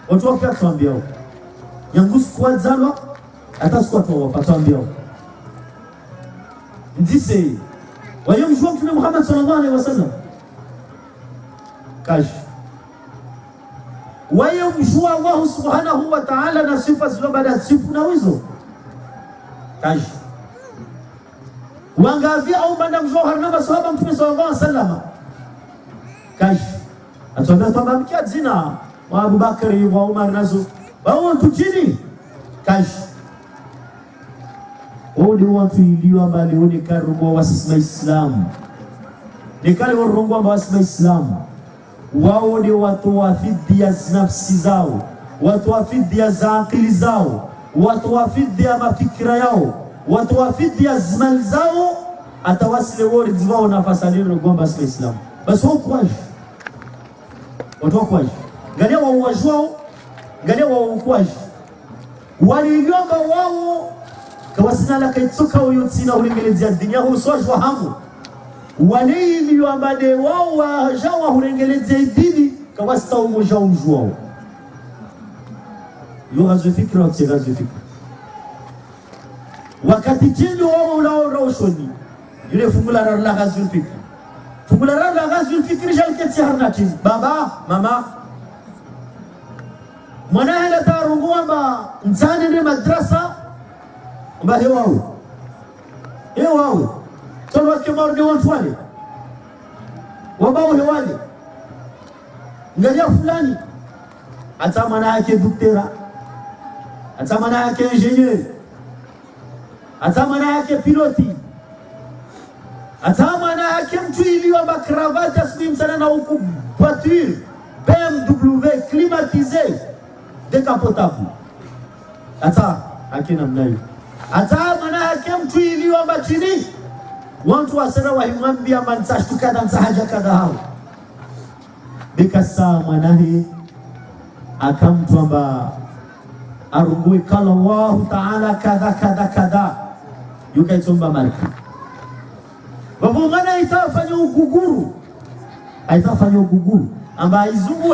Watu wapia atuambia wao. Yangus kwa zalwa ataskwa kwa atuambia wao. Ndise wamjua Mtume Muhammad sallallahu alaihi wasallam. Kash wayomjua Allah subhanahu wa ta'ala na sifa zilobada sifu na wizo kaji wangavia au manda mjohar na masahaba Mtume sallallahu alaihi wasallam kaji atuambia kwamba mkia zina wa Abu Bakari wa Umar nazo wao tukini kaji wao ni watu iliwa bali wao ni karubo wa Islam ni kale warongo wa Islam wao ni watu wa fidia nafsi zao, watu wa fidia za akili zao, watu wa fidia mafikira yao, watu wa fidia mali zao, atawasile wao zao na fasaliro gomba sa Islam. Basi wao kwaje? Watu kwaje? Galia wao wajwao, galia wao kwaje? Waliomba wao kawasina la kaitsoka uyotsina ulengelezia dunia usojwa hamu wale miliambade wao wajawa hurengeleze dini kawasta umoja umjuao yo gazo fikra au gazo fikra wakati tendo wao unaona ushoni ile fungula la gazo fikra fungula la gazo fikra jalketi harnati baba mama mwana hela tarungua ba mtani ni madrasa ba hewao tono kemar de watu wale wabao hewale ngalia fulani hata maana yake daktari hata maana yake engineer hata maana yake piloti hata maana yake mtu iliyoamba cravate slim sana na huku voiture BMW climatisé décapotable hata akina mnayo hata maana yake mtu iliyoamba chini watu wasema wahimwambia mansashtuka na haja kadha hao bikasa mwanahi akamtwamba arungui kala Allah ta'ala kadha yukaitomba maliki babu mana itafanya uguguru amba aizugu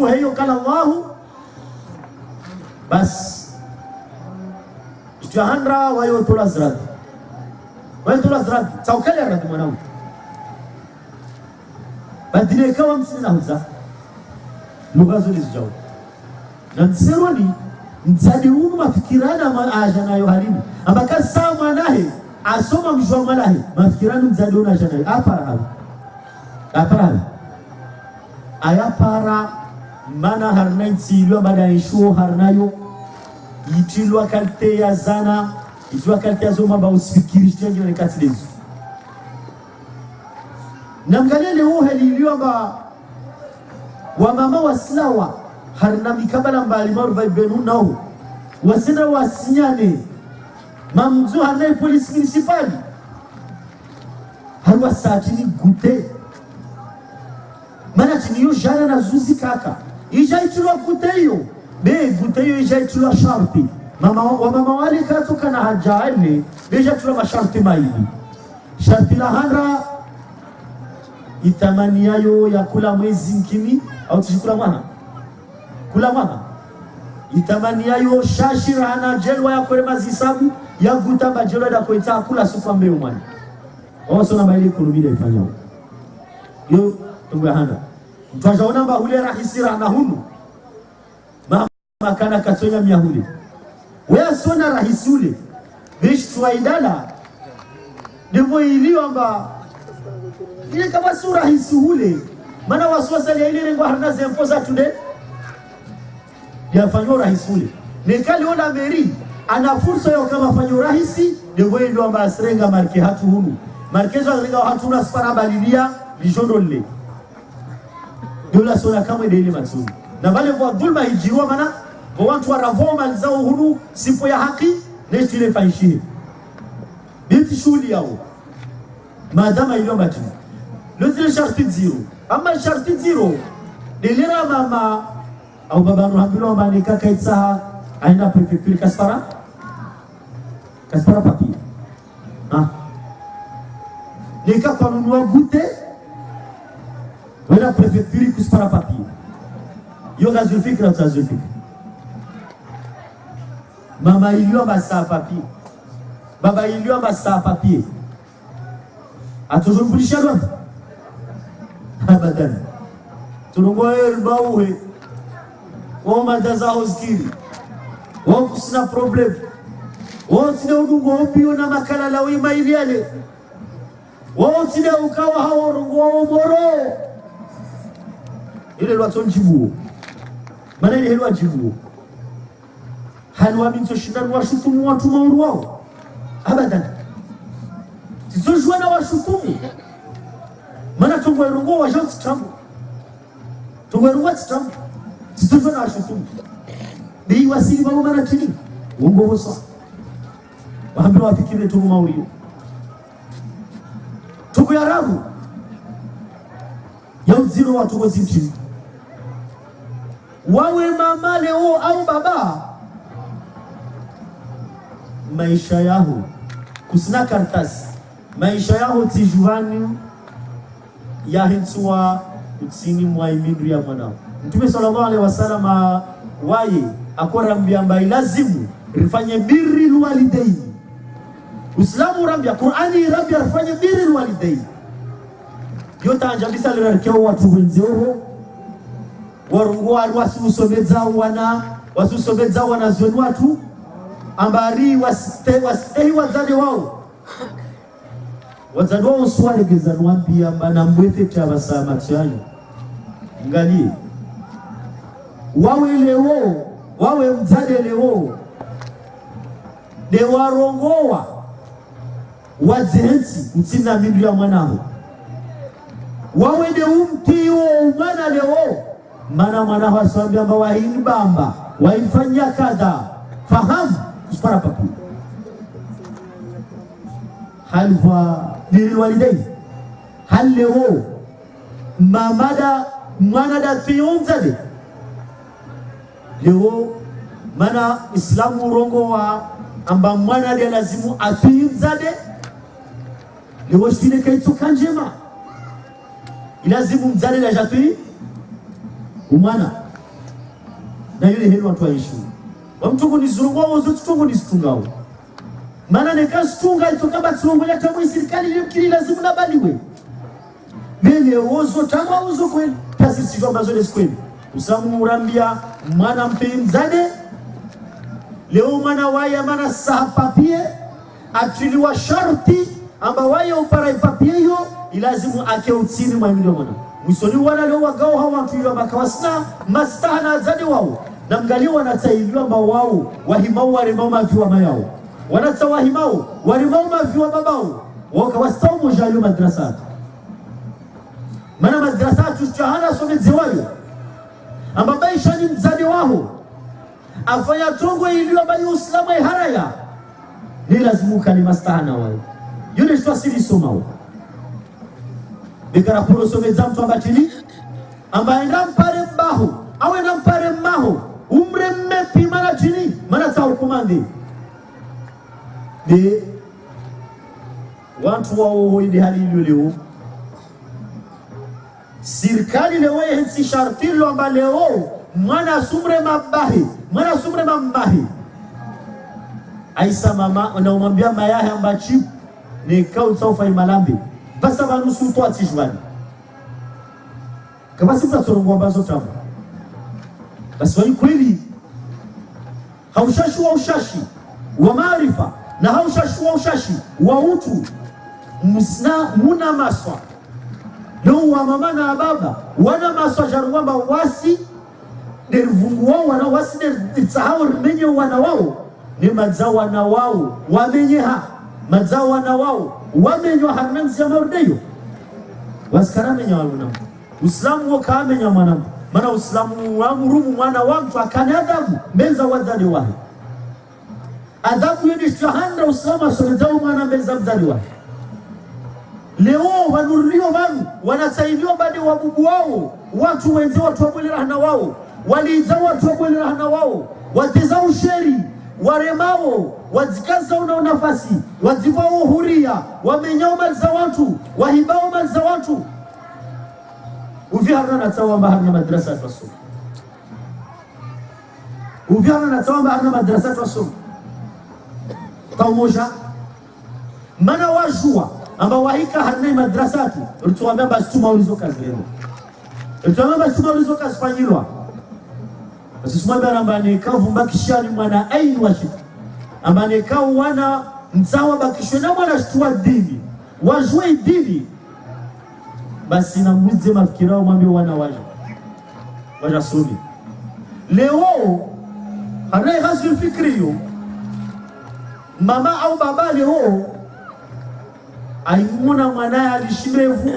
heyo kala Allah bas istihandra wayo tulazrad taukali rad mwanangu badile kawa msina huza lugha zile zijao na nseroni mtadi huu mafikirana maaja nayo halimu ambaka saa mwanahe asoma mjua mwanahe mafikirani mtadi huu na aja nayo apara ayapara mana harna ntilwa bada ishuo harnayo itilwa kalte ya zana itilwa kalte ya zoma ba usifikiri chenjo ne katilezu namgalia leo haliliwa ba wa mama waslawa harna mikabala mbali maru vaibenu nao wasina wasinyane mamzu harna polisi municipali harwa saatini gute mana tiniyo jana na zuzi kaka ija itulwa guteyo be guteyo ija itulwa sharti mama wale katoka na hajale beja tulwa masharti maili sharti la handra itamani yayo ya kula mwezi mkimi au tishikula mwana kula mwana itamani yayo shashira hana jelwa ya kule mazisabu ya gutamba jelwa da kuita kula supa mbeo mwana oso na maili kulubida ifanyao yo tungwe handa mtuajaona mba hule rahisira na hunu mama kana katonya miyahuli wea sona rahisi ule bish tuwaidala nivo iliyo mba ile kama si rahisi ule maana wasiwasa ile rengo harna zempoza tunde yafanywa rahisi ule nikali ona meri ana fursa yo kama fanyo rahisi nivo ndio amba asrenga marke hatu hunu markezo alenga hatu na spara balilia bijondole dola sona kama ile matsuni na wale kwa dhulma hijiwa maana kwa watu waravoma zao hunu sipo ya haki nesti ile faishi binti shuli yao madama ilo matini le sharti zero ama sharti zero delira mama au baba nuhambilo mani kaka itsaha aina prefecture kaspara papi nika kwa nunua gute wala prefecture kuspara papi yo gazulfikra utazulfikra mama ilio basa papier baba ilio basa papier atuzumbulisha lwa abadan tunungoe bauhe o madaza hoskiri o kusina problem o sina udungo opio na makala la wima iliale o sina ukawa hawo rungo moro ile lwa tonjibuo maana ile lwa jibuo halwa binto shindani washutumu watu mauru wao abadan tizojua na washutumu mana tungwe rungo wa jansi trambu tungwe rungo trambu tizojua na washutumu bii wasili mamu mana tini ungo hosa wahambi wafikire tungu mauri tungu ya rabu ya uziro watu wezi mchini wawe mama leo au baba maisha yao kusina kartasi maisha yao tijuani ya hitsua kutsini mwa imindri ya mwanao. Mtume sallallahu alaihi wasallam waye akora mbiamba ilazimu rifanye birri walidaini. Uislamu rambia, Qur'ani rambia rifanye birri walidaini. Yota anjabisa lirarikeo watu wenzeo warungwa wasusomeza wana zoni watu ambari wasitehi wazade wao swale gezanu wambia mbana mwete chabasa machianyo ngali wawe mzade leo de warongoa wazenzi mtina mindu ya mwanao wawe de umtiyo umana leo mana mwanao aswambia mba wahinibamba waifanya kada fahamu kuspara papu halva diri walidaini hal leo mamada mwana da tiyonzade leo mana Islamu urongo wa amba mwana de lazimu atiyonzade leo shine kaitsuka njema ilazimu mzade la jatui umwana na yule helu watu waishu wamtungu ni zurungwa wazo tutungu ni stungao mana neka stunga itokaba tsurungu ya tamu isirikali limkiri lazimu nabaliwe mele ozo tamu ozo kweli pasi sijua mazole sikweli Uislamu urambia mwana mpenzade leo mwana waya mana saha papie atiliwa sharti amba waya upara ipapie hiyo ilazimu ake utsini mwa milio mwana mwisoni wana leo wagao hawa watuiliwa makawasina mastahana zade wao na mgalio wanatailiwa mba wao wahimau warimau maviwa mayao wanatawahimau warimau maviwa babao wakawastau mojaliyo madrasatu mana madrasatu chahana someze wayo amba baishani mzade waho afanya tongo iliwa bayi uslamu haraya ni lazimu kani mastahana wayo yule shtua sili somao Bikara puro someza mtu ambatili amba enda mpare mbaho awe enda mpare mbaho umre mmepi mana chini mana tau kumandi de wantu wao hoidi hali iliyo leo sirikali leo hensi shartilo amba leo mwana sumre mabahi aisa mama na umambia mayahe amba chip ni kau saufa imalambi basa banusu to atijwani kama sita sorongo ambazo tamu basi wali kweli haushashi wa maarifa na haushashi wa utu muna maswa leo wa mama na baba wana maswa jarumba wasi dervungu wao wana wasi deritsahao menye wana wao ni mazawa na wao wamenyeha mazawa na wao wamenywa harmanzi ya marudeyo wasikaramenye waluna Uislamu wakamenya mwanamtu mana Uislamu wamurumu mwana wa mtu akane adabu mbeza wazali wahi adabu yoni shahanda Uislamu asomezao mwana mbeza mzali wahi leo wanurulio wanu wanasaidiwa bade wabubu wao watu wenze watu wabwele rahana wao waliiza watu wabwele rahana wao wateza usheri waremao wazikaza una nafasi wazivao huria wamenyao mali za watu wahibao mali za watu uviharna natawa mbaharna madrasa twasoma uviharna natawa mbaharna madrasa twasoma pamoja mana wajua amba wahika harna madrasati rutuambia bastuma ulizo kazi leo rutuambia bastuma ulizo kazi fanyilwa basi sumamba rambani kavu mbakishani mwana ainu washifu ambane kao wana mzawa bakishwe na mwana shtua dini wajue dini basi na mwize mafikirao mwambie wana waja sumi leo hanaye hasil fikriyo mama au baba leo aimuna mwanaye alishimevu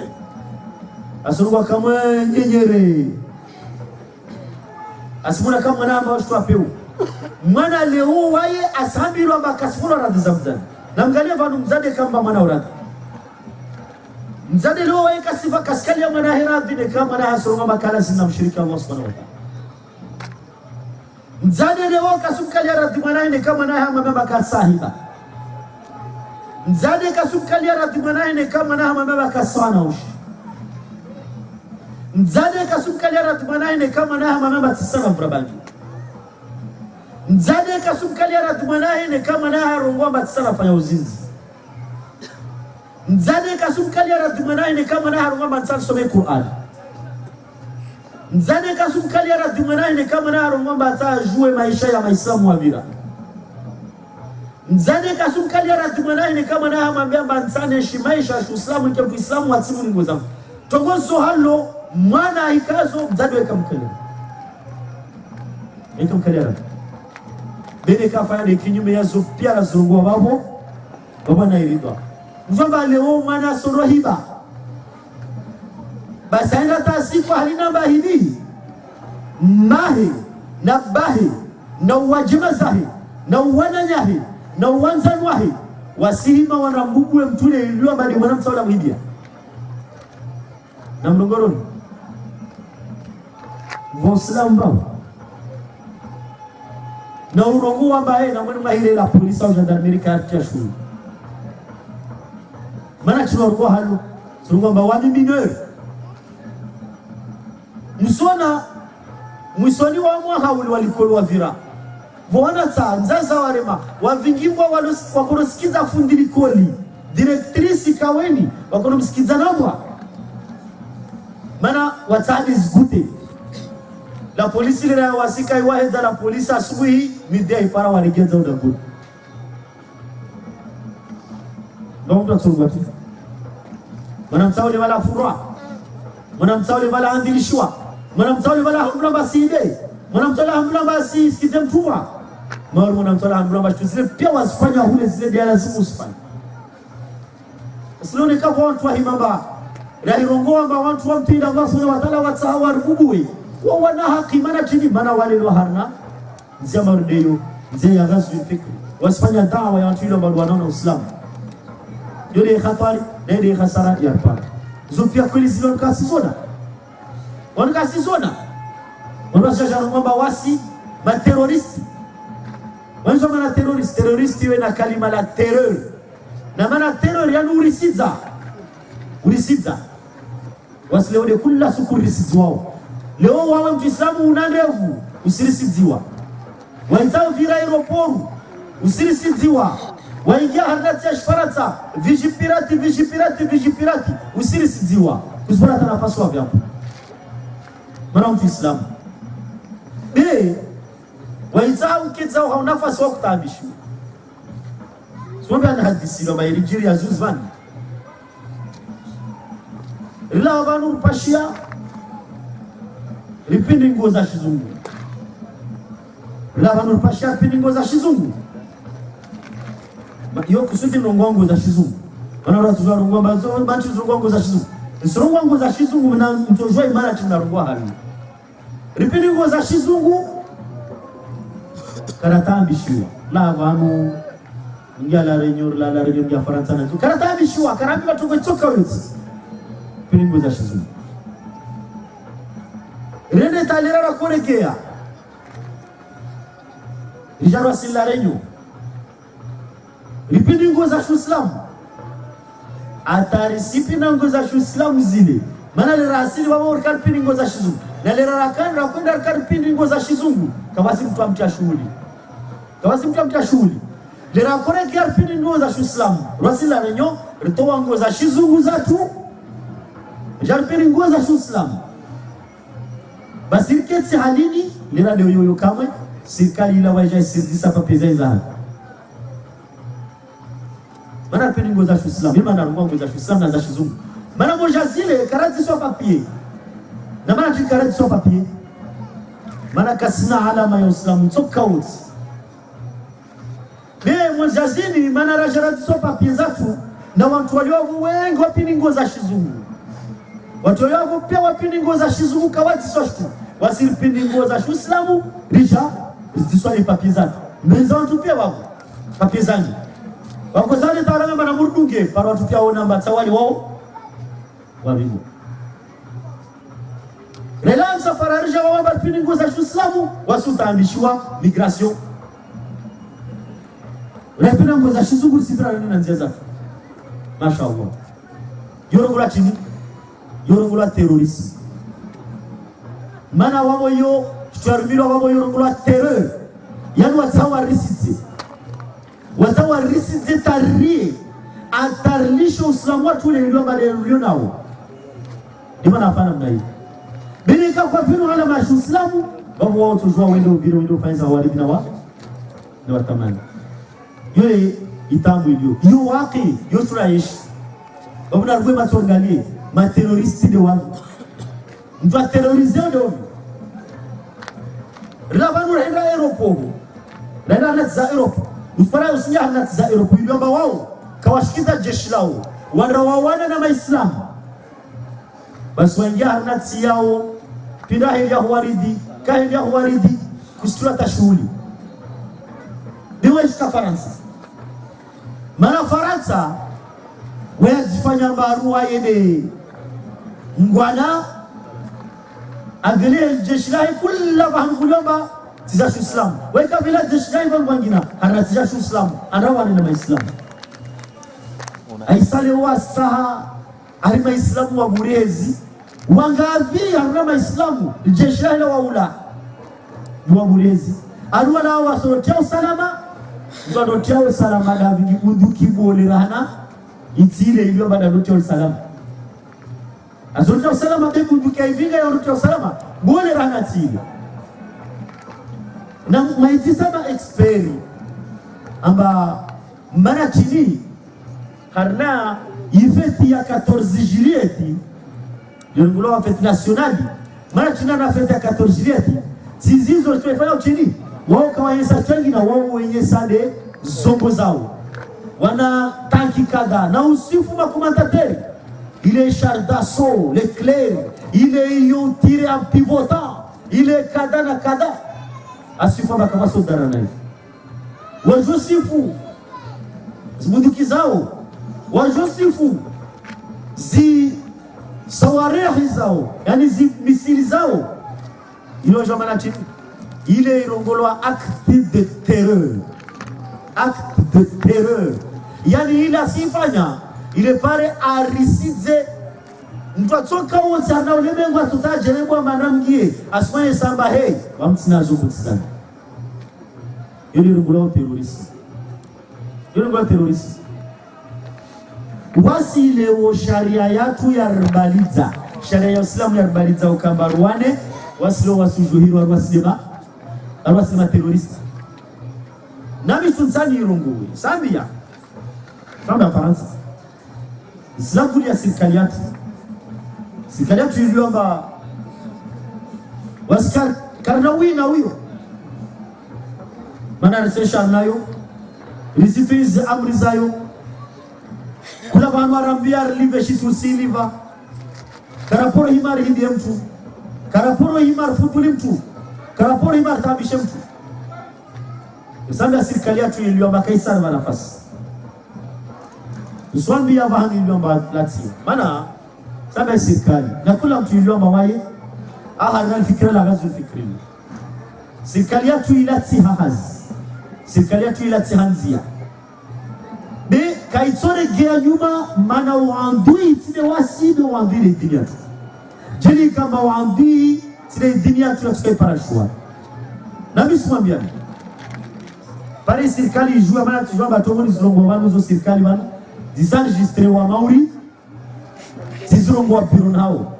asurugwa kama nyenyere asimuna kama mwanaye ambao shtua peu mwana leo waye asambirwa makasifuna radhi za mzade na mgalia vanu mzade kamba mwana uradhi mzade leo waye kasifa kaskali ya mwana hiradhi ne kama mwana hasurunga makala sina mshirika Allah subhanahu wa ta'ala mzade leo kasumkali ya radhi mwana ne kama mwana hama mama kasahiba mzade kasumkali ya radhi mwana ne kama mwana hama mama kasana ushi Mzade kasumkalia ratmanaine kama na mamamba tsana mbrabangi. Mzade kasumkalia ratmanaine kama na harongomba tsana fanya uzinzi. Mzade kasumkalia ratmanaine kama na harongomba tsana some Qur'an. Mzade kasumkalia ratmanaine kama na harongomba tsana jue maisha ya Waislamu wa vira. Mzade kasumkalia ratmanaine kama na hamambia bansane shimaisha Uislamu kwa Uislamu wa tsimu ngozamu. Togoso halo mwana ikazo mzade wekamkalia. Wekamkalia. Bene kafanya ni kinyume ya pia la zurungua babo na iridwa. Mjomba leo mwana sorohiba. Basi aenda tasifu halina bahidi. Mahi na bahi na uwajima zahi na uwananyahi na uwanzanwahi wasihima wanambubwe mtule iliwa badi mwana msawala mhidia. Na mlongoroni Voslam babo na urongo ambaye na mwana mahire la polisi au gendarmerie kartia shule. Mana tunarongo halu tunarongo amba wami mineur. Mwisoni wa mwaha walikolo wa vira. Voana ta nzaza warema wavingimwa wakonosikiza fundi likoli. Directrice kaweni wakonomsikiza namwa. Mana watani zgute. La polisi lera wasika iwaheza la polisi asubuhi midea ipara waligeza udagudu. Ndomda tsurugati. Mana msauli wala furwa. Mana msauli wala andilishwa. Mana msauli wala hamblamba siide. Mana msauli hamblamba sikize mtuwa. Mana msauli hamblamba zile pia wasifanya hule zile diala zimu usifanya. Silone kapo wantu wa himamba. Rahirongo amba wantu wa mpinda Allah subhanahu wa ta'ala watsahawa rububuwe. Wana haki mana chini mana wale lo harna nzia marudeyo nzia ya ghazwi fikri wasifanya dawa ya watu ile ambao wanaona Uislamu yule khatari na ile khasara ya pale zupia kweli zilo kasi zona wanakasi zona wanashaja kwamba wasi ma terroristi wanzo mana terroristi iwe na kalima la terror na mana terror yani urisiza wasileone kula sukurisizi wao. Leo wawe mtislamu unandevu usirisidziwa. Waitao vira aeroporu usirisidziwa. Waingia harnati ya shfarata vijipirati usirisidziwa. Usipata nafasi wa vyapo. Mana mtislamu. Waitao kizao hau nafasi wa kutabishu. Swambi ana hadisi wa mairijiri ya zuzvani. Rila wabanu mpashia ripindi nguo za shizungu. Lava nurpashia ripindi nguo za shizungu. Yo kusudi nguo za shizungu. Wana watu wa nguo ambazo bantu nguo za shizungu. Nsirungu nguo za shizungu na mtojoi mara china nguo hali. Ripindi nguo za shizungu karatambishiwa. Lava anu ngala renyor la renyor ya Faransa na tu. Karatambishiwa karambi watu kutoka wote. Ripindi nguo za shizungu. Rende talera kurekea. Rijaro asila renyo. Ripindi nguo za Uislamu. Atarisipi na nguo za Uislamu zile. Mana lera asili wao ripindi nguo za shizungu. Na lera rakani rakwenda ripindi nguo za shizungu. Kawasi mtu amtia shughuli. Lera kurekea ripindi nguo za Uislamu. Rasila renyo ritoa nguo za shizungu zatu. Jaripindi nguo za Uislamu. Basi keti halini lera leo yoyo kamwe serikali ila waje sirdisa papeza hizo. Mana peni nguo za Uislamu, mana nguo za Uislamu na za shizungu. Mana moja zile karati sio papier. Na mana karati sio papier. Mana kasina alama ya Uislamu toka wote. Moja zile mana rajarati sio papier zatu na watu waliovu wengi wapini nguo za shizungu. Watu waliovu pia wapini nguo za shizungu kawati sio shtu. Wasiripindi nguo za Uislamu risha ziswali papier zatu. Mwenza watu pia wako papier zangu. Wako zale taranga na murdunge para watu pia ona mbatawali wao wavivu. Relam safara risha wao wapini nguo za Uislamu wasutaambishwa migration. Unapenda nguo za shizungu sibira na njia zake. Mashaallah. Yorongula chini. Yorongula terrorist. mana wao yo tuarumiro wao yo ngula terror yani watawa risiti tari atarlisho uslamu watu ile ndio madeni nao ndio nafanya mnai bilika kwa vinu ala mashuslamu wao wao tujua wendo fanya waridi na ndio tamani yule itambu ndio yo wake yo turaishi wao na rugwe matongalie ma terroristi de wao ndio terroriser ndio Ravanu renda aeropo. Renda na Europe. Usipara usinya na Europe iliomba wao kawashikiza jeshi lao. Wanawawana na Waislamu. Basi waingia na yao pinda hiya huaridi, kahiya huaridi kustura tashughuli. Niwe shika Faransa. Maana Faransa wajifanya barua yene ngwana agile jeshi lahi kula bahamkulomba tizashu Islam weka bila jeshi lahi wangina hana tizashu Islam anawa na Waislamu aisale wasaha arima Islamu wa burezi wangavi harama Waislamu jeshi lahi la waula wa burezi alwa na wasorotea usalama ndotea usalama na vingi bunduki bolerana itile ilio bada ndotea usalama azurta usalama bebu dukai vinga ya urta usalama bole rana tili na maitisama experi amba mana chini karna ifeti ya 14 julieti yongulo wa feti nationali mana china na feti ya 14 julieti zizizo tuefanya chini wao kawanyesa changi na wao wenye sade zombo zao wana tanki kada na usifu makomandateri il est char d'assaut, l'éclair, il est yon tiré en pivotant, il est kada na kada. Asifa makamaso daranai. Wajosifu, zmunduki zao, wajosifu, zi sawarehi zao, yani zi misili zao. Ilo jamana chini. Il est rongoloa acte de terreur. Acte de terreur. Yani ila sifanya. Ile pare arisize mtatoka wote na ulemengo tutaje lebo manamgie asmaye samba hey wamtsina zobu tsana ile rubulo terrorist wasi leo sharia yatu ya rubaliza sharia ya Uislamu ya rubaliza ukambaruane wasilo wasujuhiro wasidema terrorist nami tunsani irungu sambia samba Faransa Islamu ya serikali yetu iliomba waskar karnawi na huyo maana resesha nayo risifizi amri zayo kula kwa marambia live shitu siliva karaporo himari hindi mtu karaporo himar futuli mtu karaporo himar tabishe mtu Islamu ya serikali yetu iliomba kaisari wa nafasi Uswambi ya vahangi iliomba lati mana sabe serikali na kula mtu iliomba waye ahana fikra la gazu fikri serikali yetu ilati hahazi serikali yetu ilati hanzia be kaitore gea nyuma mana waandui tine wasibe waandui le dini yetu jeli kama waandui tine dini yetu ya tukai parashua na misumambia pare serikali ijua mana tujua batomoni zilongo wanu zo serikali wanu disenregistré wa mauri zizirongo wa biro hao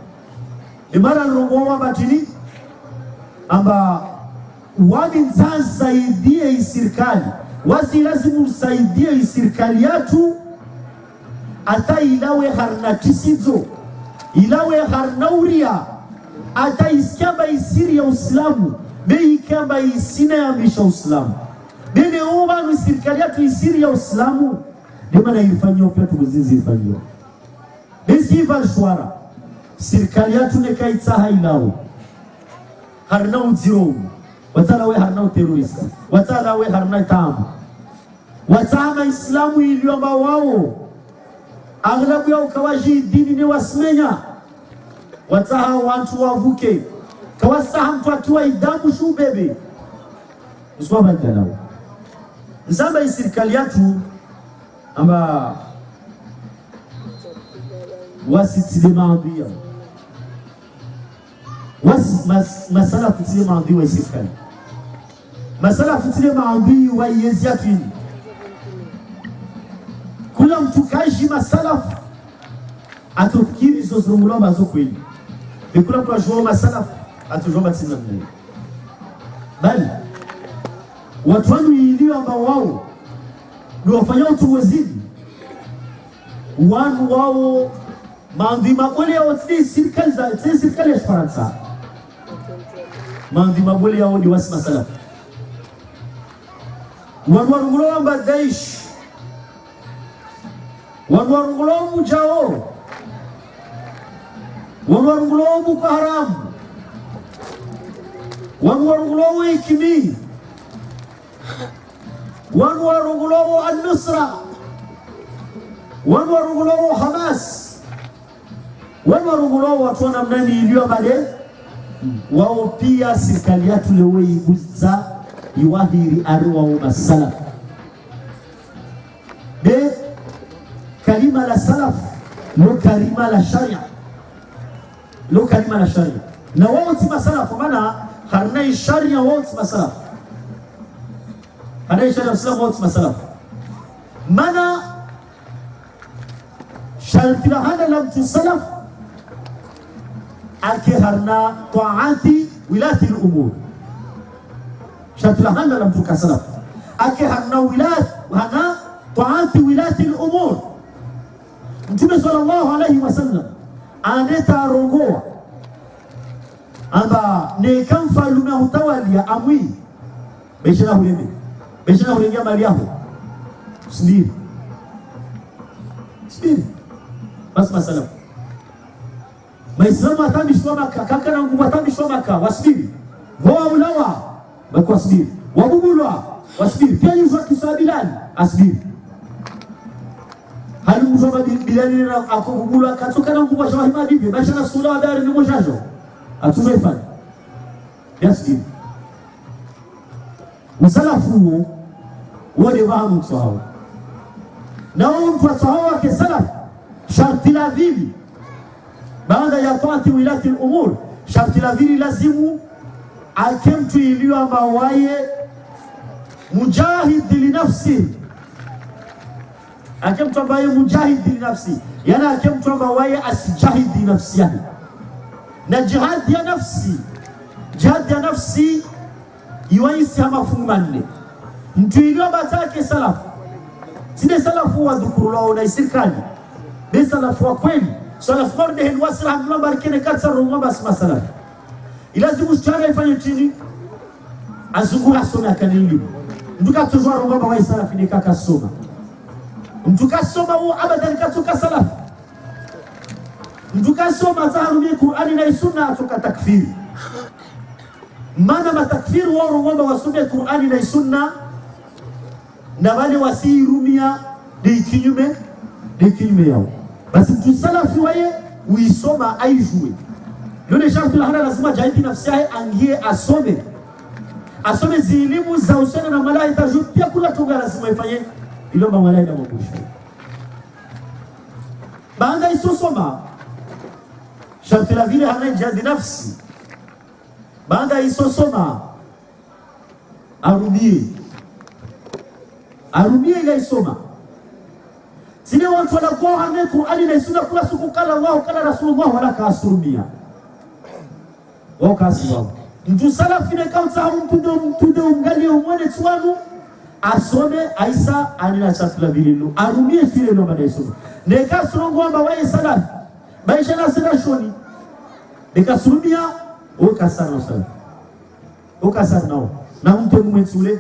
imara rongo wa batini amba wadi nzanza idie serikali wasi lazimu saidie serikali yetu ata ilawe harna kisizo ilawe harna uria ata iskamba isiri ya Uislamu bei kamba isina ya misha Uislamu bene uba ni serikali yetu isiri ya Uislamu Dema na ilifanywa pia tukuzizi ilifanywa. Besi ivalshwara. Serikali yetu nekaitsaha ilao. Harna uziro. Watala we harna terrorist. Watala we harna tamu. Watama Islamu iliomba wao. Aghlabu yao kawaji dini ni wasimenya. Wataha watu wavuke. Kawasaha mtu atuwa idamu shubebe. Uswaba ikanao. Nzamba serikali yetu amba wasitile maambia masala fitile maambi wa serikali, masala fitile maambi wa yeziatini. Kula mtu kaji masala atufikiri zozurungulo mazo kweli, bekula mtu ajua masala atujua batina mnene, bali watu wanu ilio ambao wao ni wafanya utuwezidi wanu wao maambi mabole yao tini serikali ya Faransa, maambi mabole yao ni wasi masala wanu warungulo wamba Daesh, wanu warungulo mujao, wanu warungulo Boko Haram, wanu warungulo Ikimi, wanu warungulo An-Nusra, wanu warungulo Hamas, wanu warungulo watu wanamnani ilio bale wao pia serikali yetu leo iguza iwahiri arwa wa masalaf. Be kalima la salaf lo kalima la sharia, lo kalima la sharia na wao ti masalaf, maana harna sharia wao ti masalaf, harna sharia Islam wao ti masalaf, maana sharia hana lam tusalaf ake harna taati wilati al-umur, sharia hana lam tukasalaf ake harna wilat hana taati wilati al-umur. Mtume sallallahu alayhi wasallam aneta rongoa amba ne kamfa luma utawalia amwi beshana hulenge mali yako sindiri bas masala Maislamu atamishwa Maka, kaka na nguvu atamishwa Maka, wasbiri. Voa ulawa, bako wasbiri. Wabubulwa, wasbiri. Pia yuzwa kisabilani, asbiri. Hali mzoma bilani na akububulwa, katoka na nguvu wa shawahima divyo, maisha na sula wa dari ni mojajo. Atumefani. Yasbiri. Usalafu huo, wale wahamu mtuhawa. Na wao mtu watuhawa ke salafu, sharti la vili. Baada ya taati wilati al-umur, sharti la vili lazimu akemtu iliyo ambaye mujahid li nafsi, akemtu ambaye mujahid li nafsi, yana akemtu ambaye asijahid li nafsi yake. Na jihad ya nafsi iwaisi mafungu manne. Mtu iliyo batake salafu, sine salafu wa dhukurullah na serikali, ni salafu wa kweli. Salaf morde hen wasra hamla barkene katsa runga bas masala ilazimu chara ifanye chini azungura soma kanili mtuka tuzwa runga ba salaf ni kaka soma mtuka soma hu abadan katuka salaf mtuka soma taharumi Qur'ani na sunna atuka takfiri maana matakfiri wa runga wasome Qur'ani na sunna na wale wasirumia ni kinyume yao. Basi mtu salafi waye uisoma aijue. Yule sharti la hana lazima jahidi nafsi yake angie asome zilimu za usana na malai tajud, pia kula tunga lazima ifanye ilomba malai na mabusha. Baada isosoma sharti la vile hana jahidi nafsi, baada isosoma arumie ila isoma. Sine watu wanakuwa hane Qur'ani na sunna kula siku kala Allah kala Rasulullah wala kasurumia. Wakasiwa. Mtu salafi ne kauta mtude ungali umone tuanu asome aisa anina chafla bililu. Arumie kile lo baada isoma. Ne kasurongo amba wae salafi. Baisha na sina shoni. Ne kasurumia wakasana usalafi. Wakasana nao. Na mtu mwenzule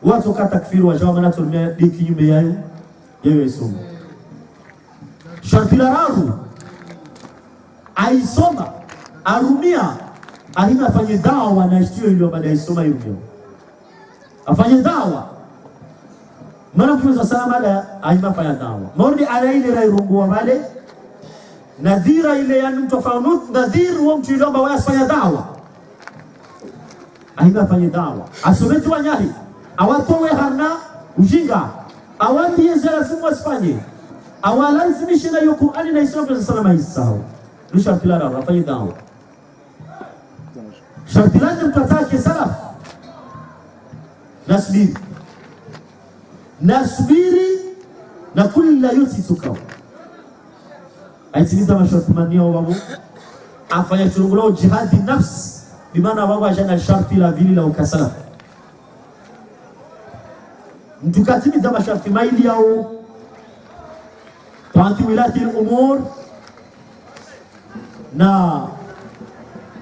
watu katakfiru wa jawa manaturumia diki yume yayo. Yewe isoma. Sharti la rahu aisoma arumia ahima afanye dawa na ishtiyo iliyo baada isoma yunyo afanye dawa maana Mtume sallallahu alayhi wasallam ahima afanye dawa mordi ala ile rairungu wa bale nadhira ile yani mtofaunut nadhir wa mtu ilomba wa afanye dawa ahima afanye dawa asometi wanyahi awatowe harna ujinga awandi yeze lazima wasifanye awalazimishe na Qur'ani na Islam sallallahu alayhi wasallam nisha kila afanye dawa sharti lake mtu atake salaf nasbiri na kula yote tukao aitimiza masharti manio wao afanya chungulo jihadi nafsi bimaana wao ajana sharti la vili la ukasala mtu katimiza masharti maili yao tanti wilati al-umur na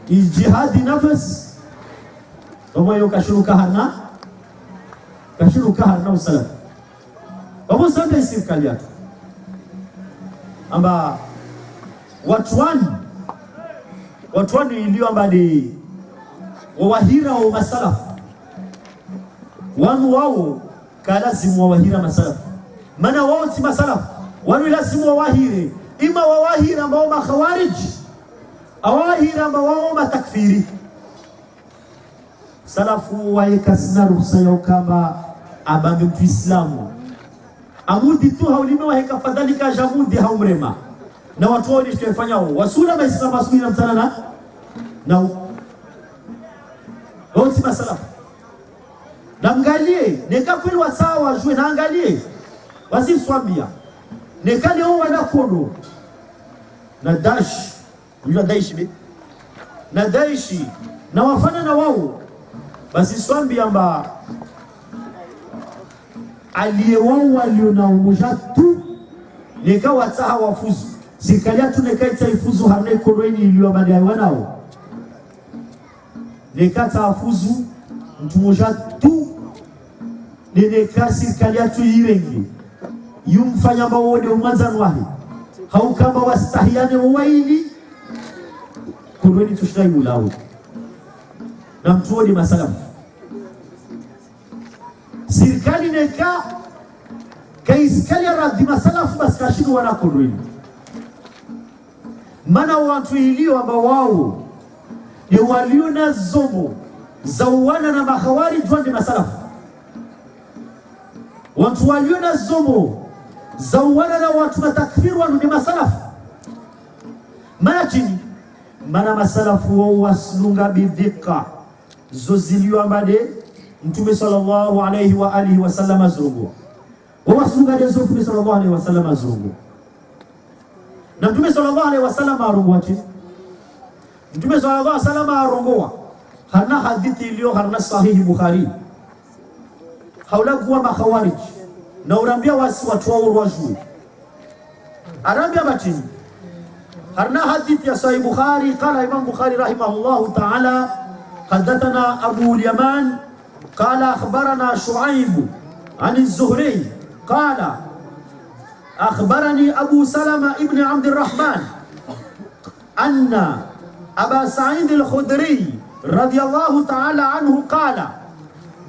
jihadi nafsi wao yokashuruka hana usalama wao sasa serikali yake amba watu wani ilio amba ni wawahira wa masalafu wanu wao kalazimu wawahira masalafu maana wao si masalafu wanu lazimu wawahire ima wawahira ambao makhawarij awahira ambao matakfiri salafu waekasina ruhusa yao kama abambe mtu Islamu amudi tu haulime waheka fadhalika jamudi haumrema na watu wao nishifanya wasula maislamu asubiri na mtana na wote masalafu na mgalie neka kweli wasawa wajue na angalie wasiswambia neka leo wanakono na dash unajua daishi be na daishi na wafanya na wao basi swambia amba aliyewao waliona umoja tu neka wataha wafuzu serikali yetu neka itaifuzu harne koroini iliyo baadaye wanao neka tafuzu mtu mmoja tu neka serikali yetu irengi yumfanya mawode umanzano wahi hau kama wastahiane waili koroini tushai ulao na mtuoni masalamu serikali neka kaiskali radhi masalafu basi kashiku wanakodwini maana watu ilio ambao wao ni walio na zomo za uwana na makhawari twende masalafu watu walio na zomo za uwana na watu matakfiru wanu ni masalafu maana masalafu wao waslunga bidhika zozilio ambade Mtume sallallahu alayhi wa alihi wa sallam azungu wasunga dezo Mtume sallallahu alayhi wa sallam azungu na Mtume sallallahu alayhi wa sallam arungwache Mtume sallallahu alayhi wa sallam arungwa hana hadithi iliyo harna sahihi Bukhari haula kuwa makhawarij na urambia wasi watu wao wajue arambia batini harna hadithi ya sahihi Bukhari qala Imam Bukhari rahimahullah ta'ala حدثنا أبو اليمان قال أخبرنا شعيب عن الزهري قال أخبرني أبو سلمة ابن عبد الرحمن أن أبا سعيد الخدري رضي الله تعالى عنه قال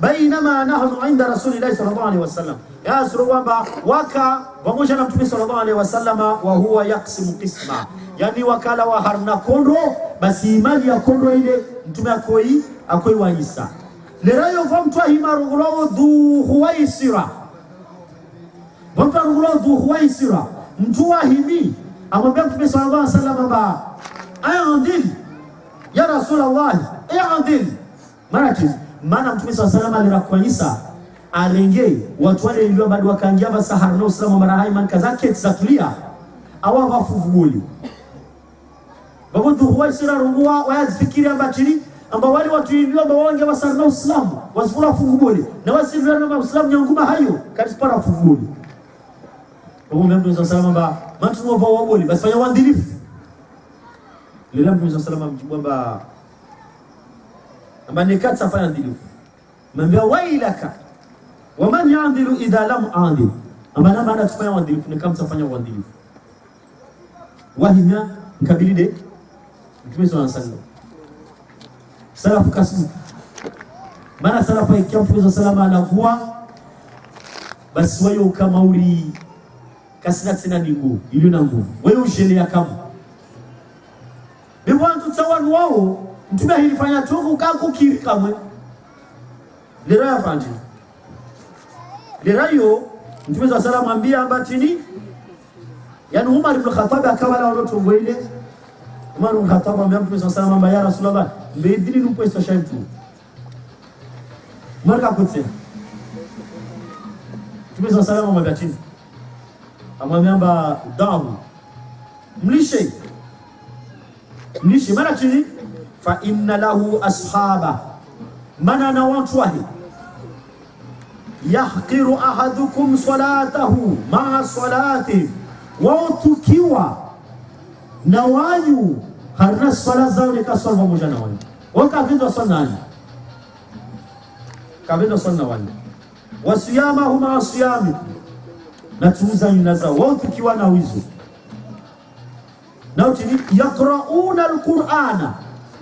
بينما نحن عند رسول الله صلى الله عليه وسلم يا سروبا وكا ومجنا متى صلى الله عليه وسلم وهو يقسم قسمة يعني وكالا وهرنا كونرو بس إيمان يا كونرو إلى mtume akoi wa Isa lerayo vamtwa himarugulo du huwaisira vamtwa rugulo du huwaisira mtu wa himi amwambia mtume sallallahu alaihi wasallam ba ayandil ya rasulullah ayandil maana mtume sallallahu alaihi wasallam alirakuwa Isa arenge watu wale ilio bado wakaangia basahara na usalama mara man kazake tsatulia awa wafuvuli babo du huwaisira rungua wayazifikiria batili ambao wale watu ilio ambao wange wasarna Uislamu wasifura funguli na wasifura na Uislamu nyanguma hayo kalispara funguli babo Mtume sallallahu alaihi wasallam mtu wao waboli basi fanya uadilifu lile Mtume sallallahu alaihi wasallam mjibamba ambani katsa fanya uadilifu mwambia wailaka waman ya'dilu idha lam a'dil ambana maana tufanya uadilifu ni kama tufanya uadilifu wahimya mkabili de Mtume sallallahu alaihi wasallam salafu kasmu maana salafu ikiwa Mtume sallallahu alaihi wasallam anakuwa basi wewe kama uli kasina tena ningu ili na nguvu wewe ushelea kama bibi wantu tsawanu wao Mtume alifanya tuku kakukiri kamwe lera ya fanji lera yo Mtume sallallahu alaihi wasallam ambia ambatini yani Umar ibn Khattab akawa na watu wengine Umar ibn Khattab amwambia Mtume sallallahu alaihi wasallam ya Rasulullah mbedili nupo istoshamtu marka kutse tumeza salama magatini amwambia damu mlishe mara chini fa inna lahu ashaba mana na watu wahi yahqiru ahadukum salatahu ma'a salati wao tukiwa na wanyu harna swala zao ni kaswala pamoja na wanyu wakavindo sana kavindo sana wanyu wasiyama huma asiyami na tuuza nyinaza wao tukiwa na wizo na utini yaqra'una alqur'ana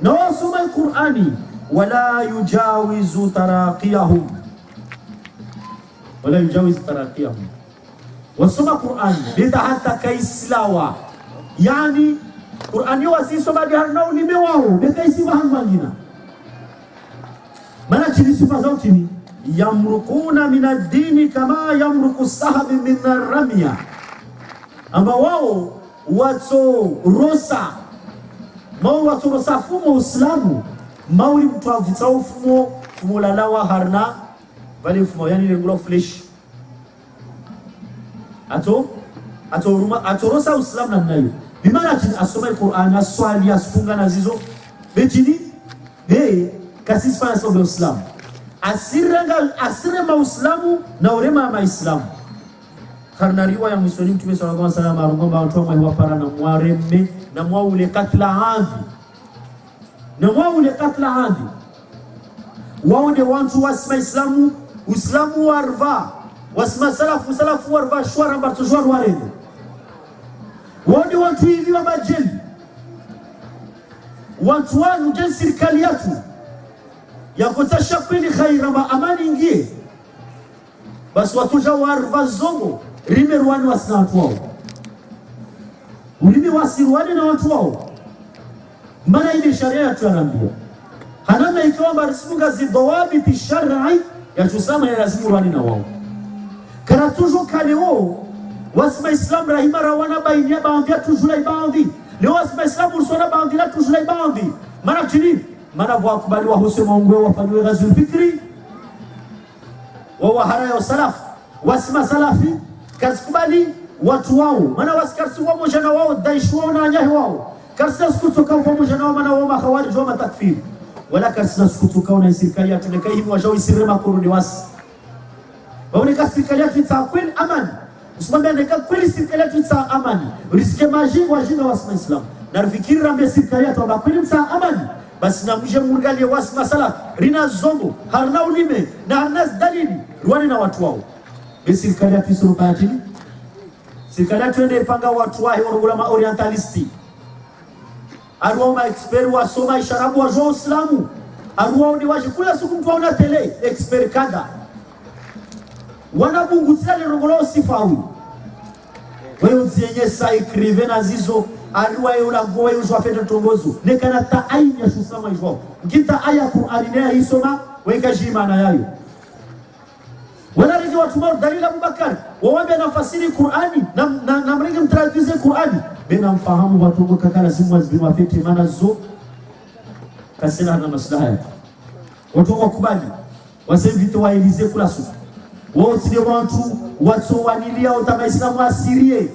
na wasoma alqur'ani wala yujawizu taraqiyahum wasoma qur'ani bida hata kaislawa yani qur'ani wasisoma diharna ulime wao bekaisiwa hangina mana chini sifa zao chini yamrukuna min ad-dini kama yamruku sahabi min ar-ramya amba wao wato rosa fumo uislamu mauli mtu avitao fumo lalawa harna vale fumo yani lengulo flesh ato rosa uislamu na nayo bimana asoma Qur'an aswali asfunga na zizo betini kasisi fanya sobe uislamu asire mauislamu na urema maislamu karna riwaya mwisoni mtume sallallahu alaihi wasallam arungomba watu wa wapara na mwareme na mwaule katla hadi waone watu wasma islamu uislamu warva wasma salafu warva shwara mbato shwara warende waone watu hivi wa majeli watu wanu jen serikali yetu yakotasha kweli khaira ma amani ingie basi watu warva zongo rime ruani wasina watu wao ulimi wasiruani na watu wao mana ile sharia yetu anambia hanama ikiwa marisimunga zidawabi bishar'i ya tusama ya lazimu ruani na wao kana tujo kale wao wasima islam rahima rawana bainia baambia tujula ibaandi leo wasima islam ursona baandi la tujula ibaandi mana chini mana wakubali wa husema ungwe wafanywe ghazul fikri wa haraya salaf wasima salafi kasikubali watu wao maana wasikarsi wao moja na wao daishwa na nyahi wao karsi kutoka pamoja nao maana wao makhawarij wa matakfir wala karsi kutoka na serikali yetu ne kai wajao isirema kurudi wasi waone ka serikali yetu itakweli amani usimwambie ndeka kweli serikali yetu ita amani riske maji wajinga wa Islam na fikiri rambe serikali yetu abakweli mta amani basi na mje muangalie wasi masala rina zongo harna ulime na harna dalili ruani na watu wao serikali yetu isirufanya chini serikali yetu ende panga watu wao wanaogola ma orientalisti arwao ma expert wa soma isharabu wa jo Islamu arwao ni waje kula siku mtu aona tele expert kada wanabunguzia lirongolo sifawi wewe uzienye sa écrivain na zizo arwa yula goe uzwa fete tongozo nekana ta aini ya shusama hivyo ngita aya Qur'ani na isoma weka jimana yayo wala rigi watu mao dalili Abubakar waambia nafasiri Qur'ani na mrigi mtraduze Qur'ani bena mfahamu watu mkaka lazima wazima fete maana zo kasela na maslaha watu wakubali wasevite waelize kula suku wao sio watu wanilia utamaislam asirie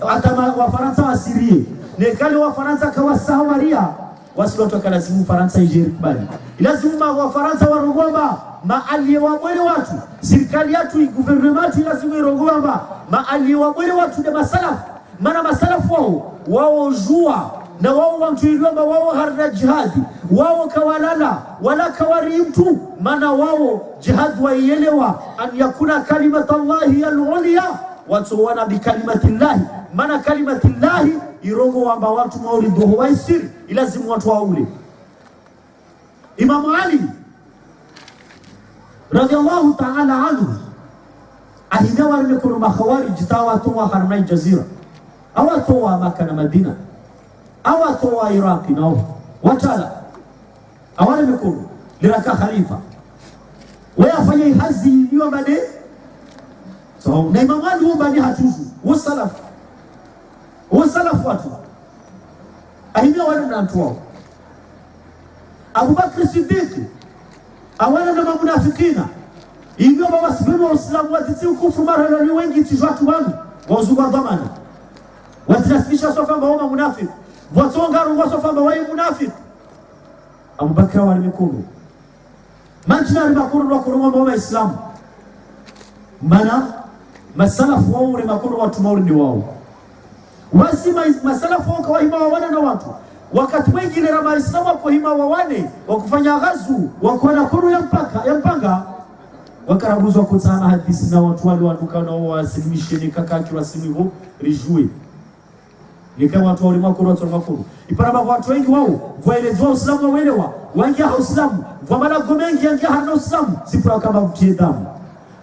atama wa Faransa asirie nekale wa Faransa kawa sawaria wasi watu kalazimu Faransa ijeri kubali lazima wa Faransa warongomba maali wa mwele watu serikali yetu gouvernement lazima irongomba maali wa mwele watu de masalaf maana masalaf wao jua na wao wantuiliomba wao harna jihadi wao kawalala wala kawari mtu maana wao jihad waielewa an yakuna kalimatullahi al-ulya watu wana bi kalimatillahi maana kalimatillahi irongo wamba watu maulidu waisir ilazimu watu waule Imam Ali radiyallahu ta'ala anhu ahidawa mikono makhawarij tawatu wa harna jazira awatu wa Makkah na Madina awatu wa Iraq nao watala awale mikono liraka khalifa wayafanya hazi hiyo bade so na Imam Ali mbani hatuzu wasalaf watu ahimia wale na watu wao Abu Bakr Siddiq awana na munafikina hivyo bawasibimu wa Uislamu watiti ukufru mara ni wengi tijwatu wanu wazuba dhamana watinasibisha sofa mbao munafiki watonga rungo sofa mbao munafiki. Abu Bakr wali mikuru manjina ni makuru wa kurunga mbao Islamu mana masalafu wao ni makuru watu maulidi wao wasi masalafu wao kwa hima wana na watu wakati wengine rama Islamu kwa hima wawane wakufanya ghazu wakona kuru ya mpanga wakarabuzwa kutana hadithi na watu wale wanuka na wasilimishe ni kakaki wasimivu rijue ni kama watu wale makuru watu makuru ipara watu wengi wao waelezwa Uislamu waelewa wangia Uislamu kwa malago mengi yangia hana Uislamu sipra kama mtie damu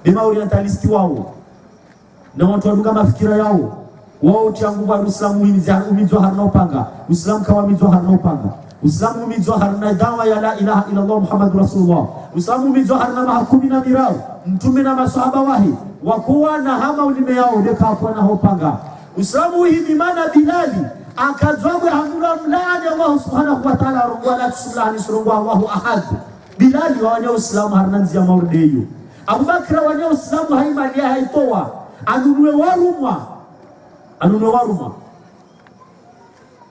bima orientalisti wao na watu wanuka mafikira yao wao tiangu wa Uislamu umizwa harna upanga Uislamu kawa umizwa harna upanga Uislamu umizwa harna dawa ya la ilaha illa Allah Muhammadur Rasulullah Uislamu umizwa harna mahakumi na mirao mtume na maswahaba wahi wakuwa na hama ulime yao deka kwa na upanga Uislamu hii maana Bilali akazwabu hamula mlaani Allah subhanahu wa ta'ala rungwa la tusulani surungwa Allahu ahad Bilali wanya Uislamu harna nzia maurdeyo Abu Bakr wanya Uislamu haimali haitoa anunue waruma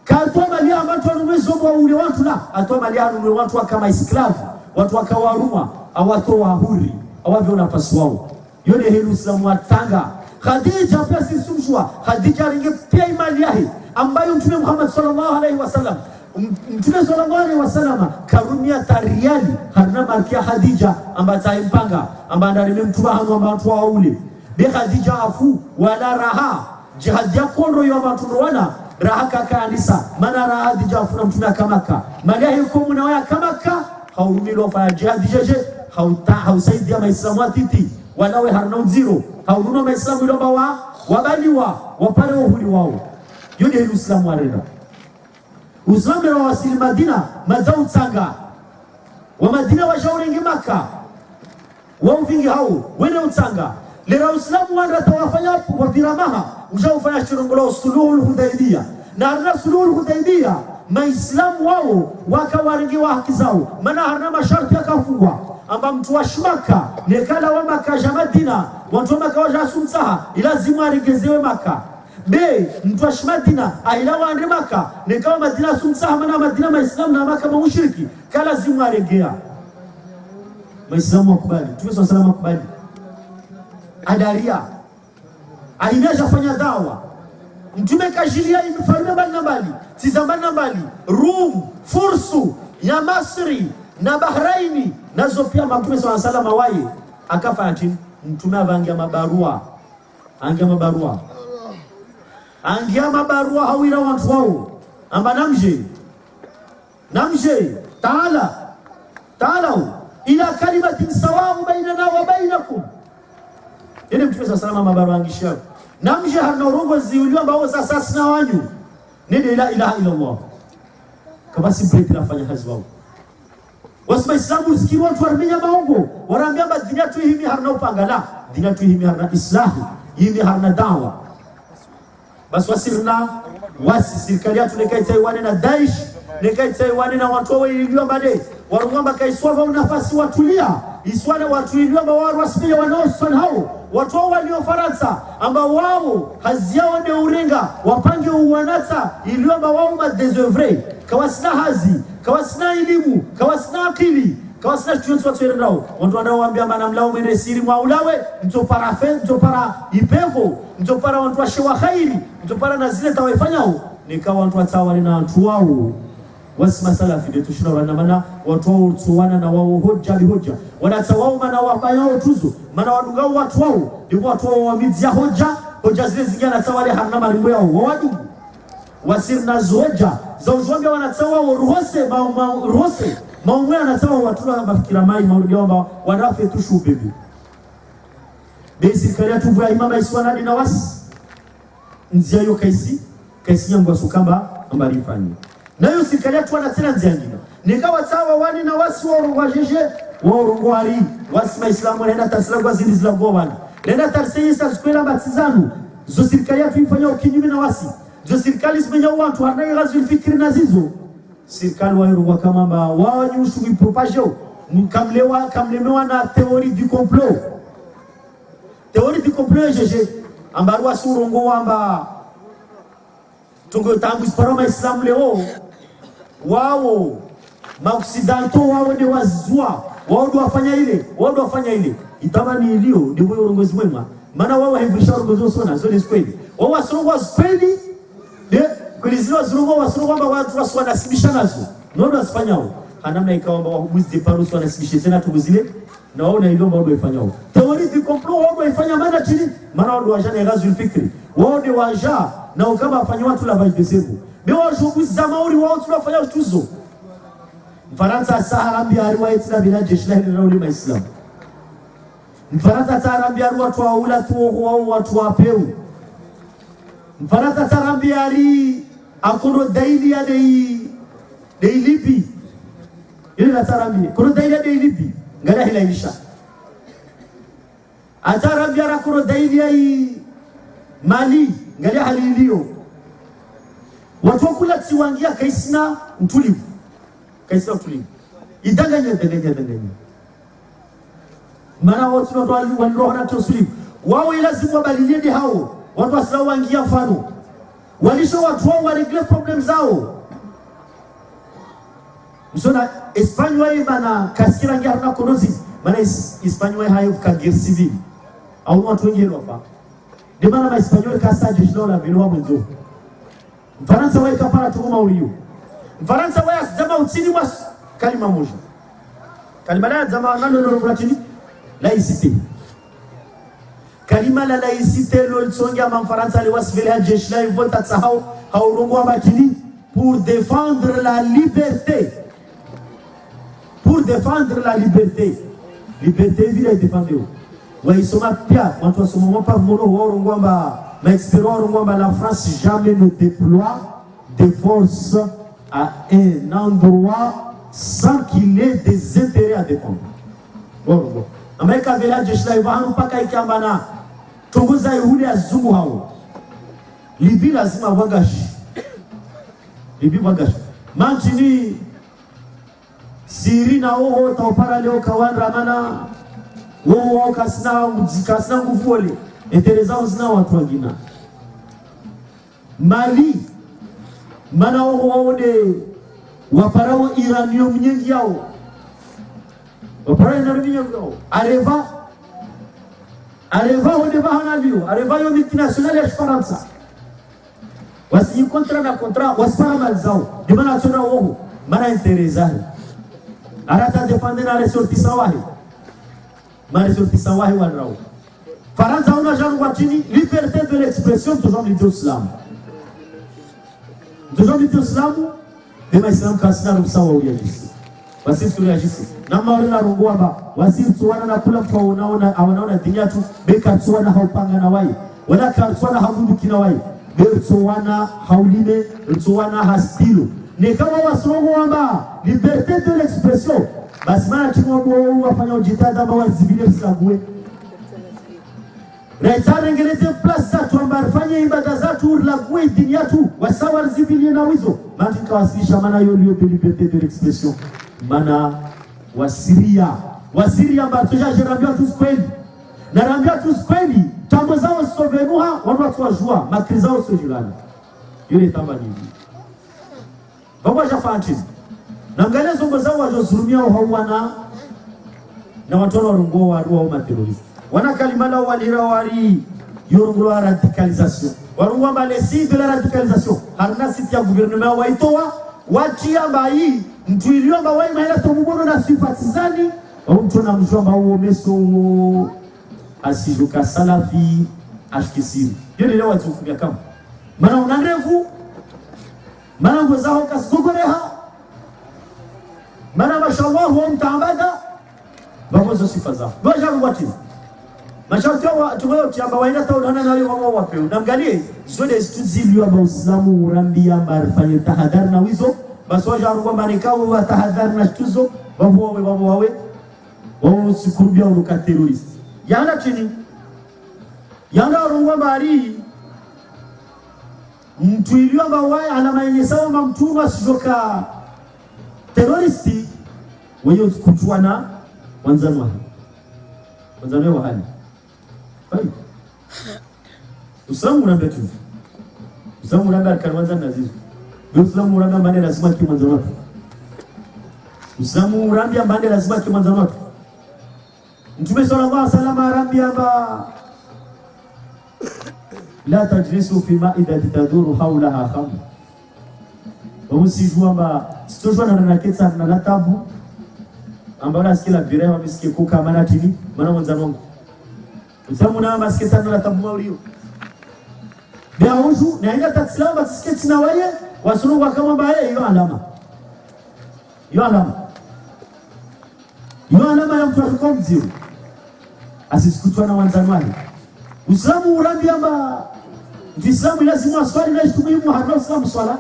katoa mali ambayo anunue wa ule watu la atoa mali anunue watu kama esclave watu wakawaruma awatoa huri awavyo nafasi wao yone hili Uislamu atanga Khadija pia sisumshwa Khadija ringe pia mali yake ambayo Mtume Muhammad sallallahu alaihi wasallam Mtume sallallahu alaihi wasallam karumia tariali harna markia Khadija ambaye taimpanga ambaye ndani mtume hanu ambaye watu waule bi Khadija afu wala raha jihad yakondo yo abantu wana raha kanisa mana raha Khadija afu mtume kamaka mali yuko mnawaya kamaka haurumilo fa jihad jeje hausaidia maislamu atiti wanawe harna zero hauruno maislamu ilomba wabaliwa wapare uhuli wao yoni hili Uislamu arenda Uislamu wa wasili Madina mazao tsanga wa Madina wa shauringi Maka wa uvingi hao wene utsanga lera Uislamu wanda tawafanya wa viramaha ujafanya shirongolo suluhul Hudaybiyah na arna suluhul Hudaybiyah maislamu wao wakawaringi wa haki zao maana harna masharti yakafungwa amba mtu wa Maka nekala wa Maka ja Madina watu wa Maka waja sumsaha ilazimu aregezewe Maka be mtu wa Madina ailawa ande Maka nekawa Madina sumsaha maana Madina maislamu na Maka mushriki kala zimu aregea maislamu wakubali Mtume sallallahu alaihi wakubali adaria ainesha fanya dawa Mtume kajilia imefalme mbali tizambani mbali Rum Fursu ya Masri na Bahraini nazo pia Mtume sallallahu alaihi wasallam waye akafa ati Mtume avangia mabarua angia mabarua hawira watu wao amba namje taala ila kalimatin sawa'u bainana wa bainakum Mtume sallallahu alaihi wasallam mabarua angisha namje harna rogo ziuliwa ambao sasa sina wanyu ndio la ilaha illa Allah kama si break nafanya kazi wao wasma Islamu sikiri watu warmenya maongo waraambia dini tu hii harna upanga la dini tu hii harna islahi hii harna dawa bas wasirna serikali yetu nekai Taiwan na Daesh nekai Taiwan na watu wao ilijua baadaye warungamba kaiswa nafasi watulia iswane watu ilijua ambao rasmi wanaosana hao watu walio Faransa ambao wao hazi yao ndio urenga wapange uwanata ilijua ambao wao madesevre kawasina hazi kawasina elimu kawasina akili kawasina chuo watu ndio watu wanaoambia maana mlao mwende siri mwaulawe mtopara mtopara ipevo mtopara watu washewa khairi mtopara na zile tawaifanyao nikawa watu watawale na watu wao wasma salafi ndio tushina maana watu wao tuwana na wao hoja wanatawao maana wao tuzo maana wadungao watu wao ndio watu wao wamizia hoja zile zingine tawale harna malimbo yao wadu wasirna zoja za uzombe wanatawa ruhose maumwe anatawa watu wa mafikira mai maurudi wao wanafe tushu bebe basi kaya tuvu imama iswana na wasi nzia yo kaisi nyangu asukamba ambarifani na hiyo serikali yetu wanatena nzia nyingine nikawa tawa wani na wasi wa urungwajeje wa urungwari wasi maislamu wanaenda tasila kwa zindi zila gowana nenda tarseisa sikuela batizanu zo serikali yetu ifanya ukinyume na wasi zo serikali zimenya watu wanai gazi fikiri na zizo serikali wao kama wao nyusu vipropagio kamlemewa na théorie du complot. Théorie du complot jeje ambarwa surongo wamba tungo tangu isparoma Islam leo wao maoccidental wao ni wazua wao ndo wafanya ile itamani ilio ndio urongozi mwema maana wao haivusha urongozi sana zile kweli wao wasongo kweli kuliziliwa zurongo wasongo kwamba watu wanasibisha nazo ndio wasifanyao hanamna ikaomba wahubuzi de parusi wanasibisha tena tuguzile na wao na ilomba wao ifanyao teori du complot wao ifanya maana chini maana wao wajana irazu fikri wao ni waja na kama afanywa watu la vajidesebu ndio wajubuzi za mauri wao tunafanya tuzo Mfaransa saharambia riwayati na bila jeshi la rauli maislam Mfaransa saharambia watu waula tu watu wapeu Mfaransa saharambia akono daili ya dei libi ile na saharambia kono daili ya dei libi ngala hilaisha atarambia akono daili ya Mali ngala halilio watu wakula tiwangia kaisina utulivu kaisa utulivu idanganya maana watu wanaona tusulivu wao lazima wabadilike hao watu wasao wangia mfano walisho watu wao waregle problem zao msona Espanyol bana kaskira ngia na konozi maana Espanyol hayo ka guerre civile au watu wengi hapa ndio maana Espanyol kasa jeshi la vile wao mzo Mfaransa wao kapara tukoma ulio Mfaransa wao zama utini wa kalima moja kalima la zama nalo latini laïcité kalima la laïcité lol songa ma Mfaransa le wasvela jeshi la volta tsahau haurongwa batini pour défendre la liberté vile défendre ouais soma pia watu wasoma pa mono haurongwa ma expérience haurongwa la France jamais ne déploie des forces à un endroit sans qu'il ait des intérêts à défendre. Bon. Amerika village jeshi la Ivan mpaka ikambana tunguza yule azungu hao. Libi lazima wagashi. Manchini Siri na oho taupara leo kawandra mana wao kasina nguvu wale. Entereza uzina watu wengine. Mali mana waone waparao iranium nyingi yao waparao iranium yao areva wode bahanavio areva yo multinationale ya Faransa wasi contrat wasipara malzao de mana tuna wao mana interesari arata defender na ressortissant wahi ma ressortissant wahi wanrao Faransa una jangu watini liberté de l'expression toujours l'islam Toujours dit Islam, de Islam kasina rusawa ujisi. Wasi tuliajisi. Na maana na rungwamba, wasi tuwana na kula kwa wanaona dinyatu, beka tuwana haupanga na wai. Wala ka tuwana habudu kina wai. Beka tuwana haulime, tuwana hastilo. Ni kama wasongo wamba, liberté de l'expression. Basi maana kimwabu wafanya ujitada bawa zibile silagwe. Raitana ngelete place zatu ambaye fanya ibada zatu la gwe dini yatu wasawa zibilie na wizo maana kawasilisha maana hiyo ndio liberté de l'expression maana wasiria ambayo tujajerambia tu kweli na rambia tu kweli tambo zao sovenuha watu wajua makri zao sio jirani yule tamani baba jafanti na ngale zongo zao wajozurumia hawana na watu warungo wa materroriste wana kalimala walira wari yorungulo radicalisation warungwa balesi de la radicalisation harna siti ya gouvernement waitoa watia mbai mtu iliomba wai maana tomubono na sympathisani au mtu na mjomba huo meso asijuka salafi ashkisimu yule leo watukumbia kama maana unandevu maana ngozao kasgogoreha maana mashallah huo mtaambada bamozo sifa zao ngoja ngwati masharti wa tumeoti amba waenda taonana na wao wapeo namgalie zote zilio amba Uislamu urambia marifanye tahadhari na wizo basi waje kwamba nikao wa tahadhari na tuzo wawe sikurubia unuka terrorist yana chini yana rungwa bari mtu ilio amba wae alama yenye sawa mtuma sijoka terroristi wewe kuchuana wanzanwa wa hali bali Uislamu unaambia tu Uislamu unaambia kan wanzana zizo Uislamu unaambia mbande lazima kimwanzanwa Uislamu unaambia mbande lazima kimwanzanwa Mtume sallallahu alaihi wasallam arambia ba la tajlisu fi ma'idati taduru hawlaha kham Usijua ba sitojua na naketa na latabu ambao nasikia virewa misikie kuka maana tini maana mwanzano Uislamu na masikie sana latabu maulio Bia unju na ina tatsila basikie tina waye wasuru kama ba hiyo alama hiyo alama ya mtu akomzio asisikutwa na wanzano wake Uislamu urambia amba Uislamu lazima aswali na ishtumimu hado Uislamu swala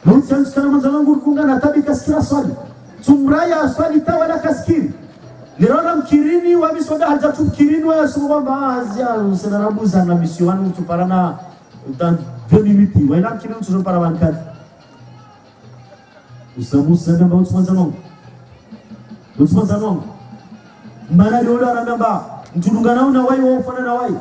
Mwanzo kana manzano ngurkunga na tabika sikira swali Tumraya aswali tawala kaskiri Nirona mkirini wa misoda hajatu mkirini wa yasuwa baazia Usenarabuza na misiwani utuparana Utan 2 minutes Waila mkirini utupara wankadi Uislamu usagamba utumanzano Mbana liola anamba Mtulunganao na wai wafana na wai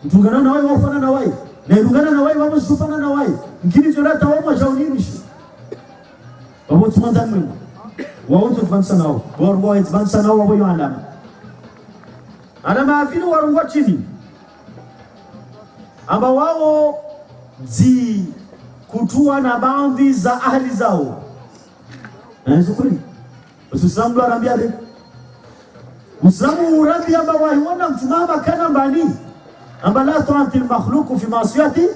Mtulunganao na wai wafana na wai Na ilungana na wai wafana na wai Mkini chorata wama jauninishi Wamo tumanzan mwema Wawutu tbansa nao Warwa itbansa nao wawo yu alama Alama afilu warungwa chini Amba wao zi kutua na baadhi za ahli zao Sukuri Usislamu ndo arambia de Uislamu uradi amba wahiwana mtumama kana mbani amba la tu'ati al-makhluq fi ma'siyati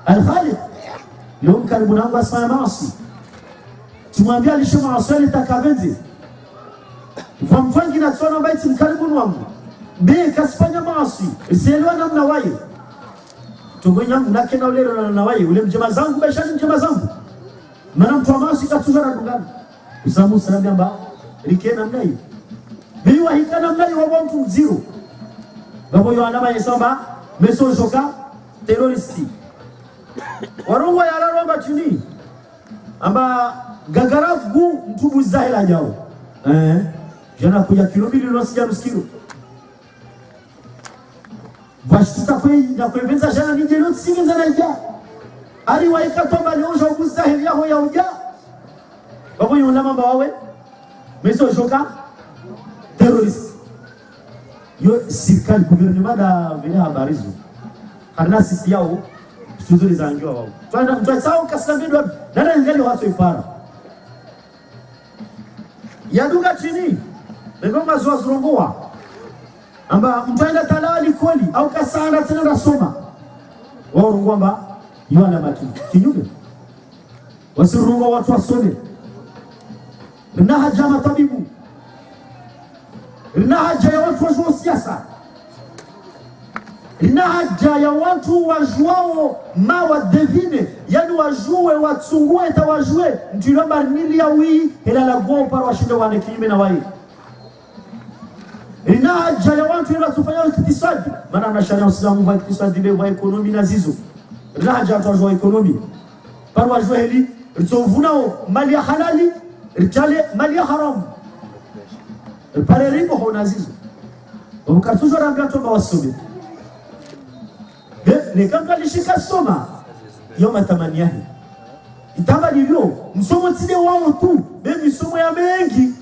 al-khaliq yom karibu nangu asma maasi tumwambia lisho maaswali takavenzi mfamfangi na tsona baiti mkaribu wangu be kasifanya maasi isielewa namna waye tungonya mnake na ule na waye ule mjema zangu bashani mjema zangu maana mtu wa maasi katuzara dungana Uislamu sarambia amba rike namna hiyo Biwa hikana mnali wa mtu zero Gabo yu alama yesamba Meso shoka terroristi Warungwa ya laromba chini Amba gagaragu mtubu zahila jao Jana kuja kilobili lunosija nuskilo Vashtuta kwe na kwevenza jana nije luti singenza na ija Ari wa ikatomba leonja ubu zahili yaho ya uja Gabo yu alama mba wawe Meso shoka terrorist yo serikali gouvernement da vile habari hizo karna sisi yao tuzuri zangiwa wao twasao kasambido nana ngeli watu ipara yaduga chini ngoma zozrongoa amba mtaenda talali kweli au kasana tena rasoma wao ngomba yona maki kinyume wasirungo watu wasome na hajama tabibu Rina haja ya watu wajua siasa Rina haja ya watu wajuao mawa devine Yani wajue, watsungue, tawajue Mtuilomba nili ya wii Hila la guo upara washinde wane kinyume na wai Rina haja ya watu ila tufanya ikitisadi Mana mnashania usilamu wa ikitisadi Ile wa ekonomi na zizo Rina haja watu wajua ekonomi Paru wajue hili Rizovunao mali ya halali Rijale mali ya haramu Pare ringo hona zizo Wabukartuzo rambia tomba wasome Nekanga lishika soma Yoma tamaniyahi Itamba nilio Msomo tine wao tu Misomo ya mengi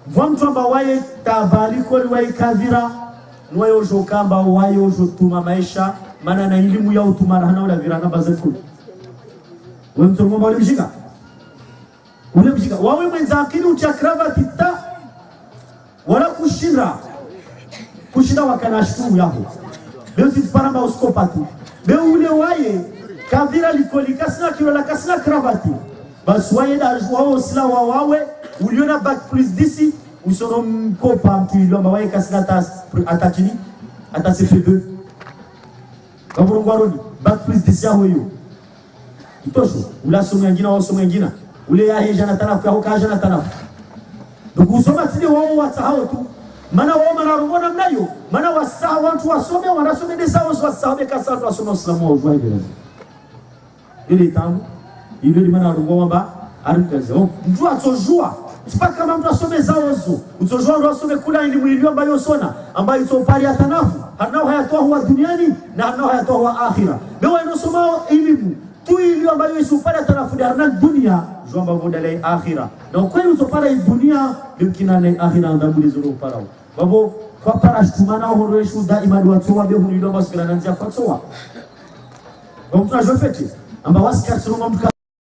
Vwa mtu amba waye tabaliko waye kadhira Nwaye ojo kamba waye ojo tuma maisha Mana na ilimu ya utumara hana ula viranga bazetu Uwe mtu mwamba wale mshika Ule mshika wawe mwenza akili uchakrava tita Wala Kushira wakanashtu yaho Beo sitiparamba uskopati Beo ule waye Kavira likoli kasina kirola kasina kravati Bas waye da wao sila wawe Uliona back plus disi Usono mkopa mtu ilomba waye kasina atachini Atasife Kaburu ngwaroni back plus disi yaho yu Itosho Ula somu yangina wa somu yangina Ule ya heja na tanafu ya hoka heja na tanafu Nuku usoma tini wao watahao tu Mana wao manarungona mnayo Mana wasaha watu wasome Wanasome desa wasu wasahabe kasa watu wasome Usilamu wa ujua ibele ile tamu ile limana rungomba arikaze mtu atojua sipaka kama mtu asome zaozo utojua ndo asome kula elimu iliyo ambayo sona ambayo itopari atanafu hanao hayatoa huwa duniani na hanao hayatoa huwa akhira bewa inosoma elimu tu iliyo ambayo isupari atanafu ni harna dunia jua ambavyo dalai akhira na ukweli utopara dunia yukina na akhira andabuli zuru parao babo kwa parashtumana horoeshu daima duatoa behu iliyo ambayo sikila nanzia kwa toa kwa mtu na jofeti amba wasikati runga mtu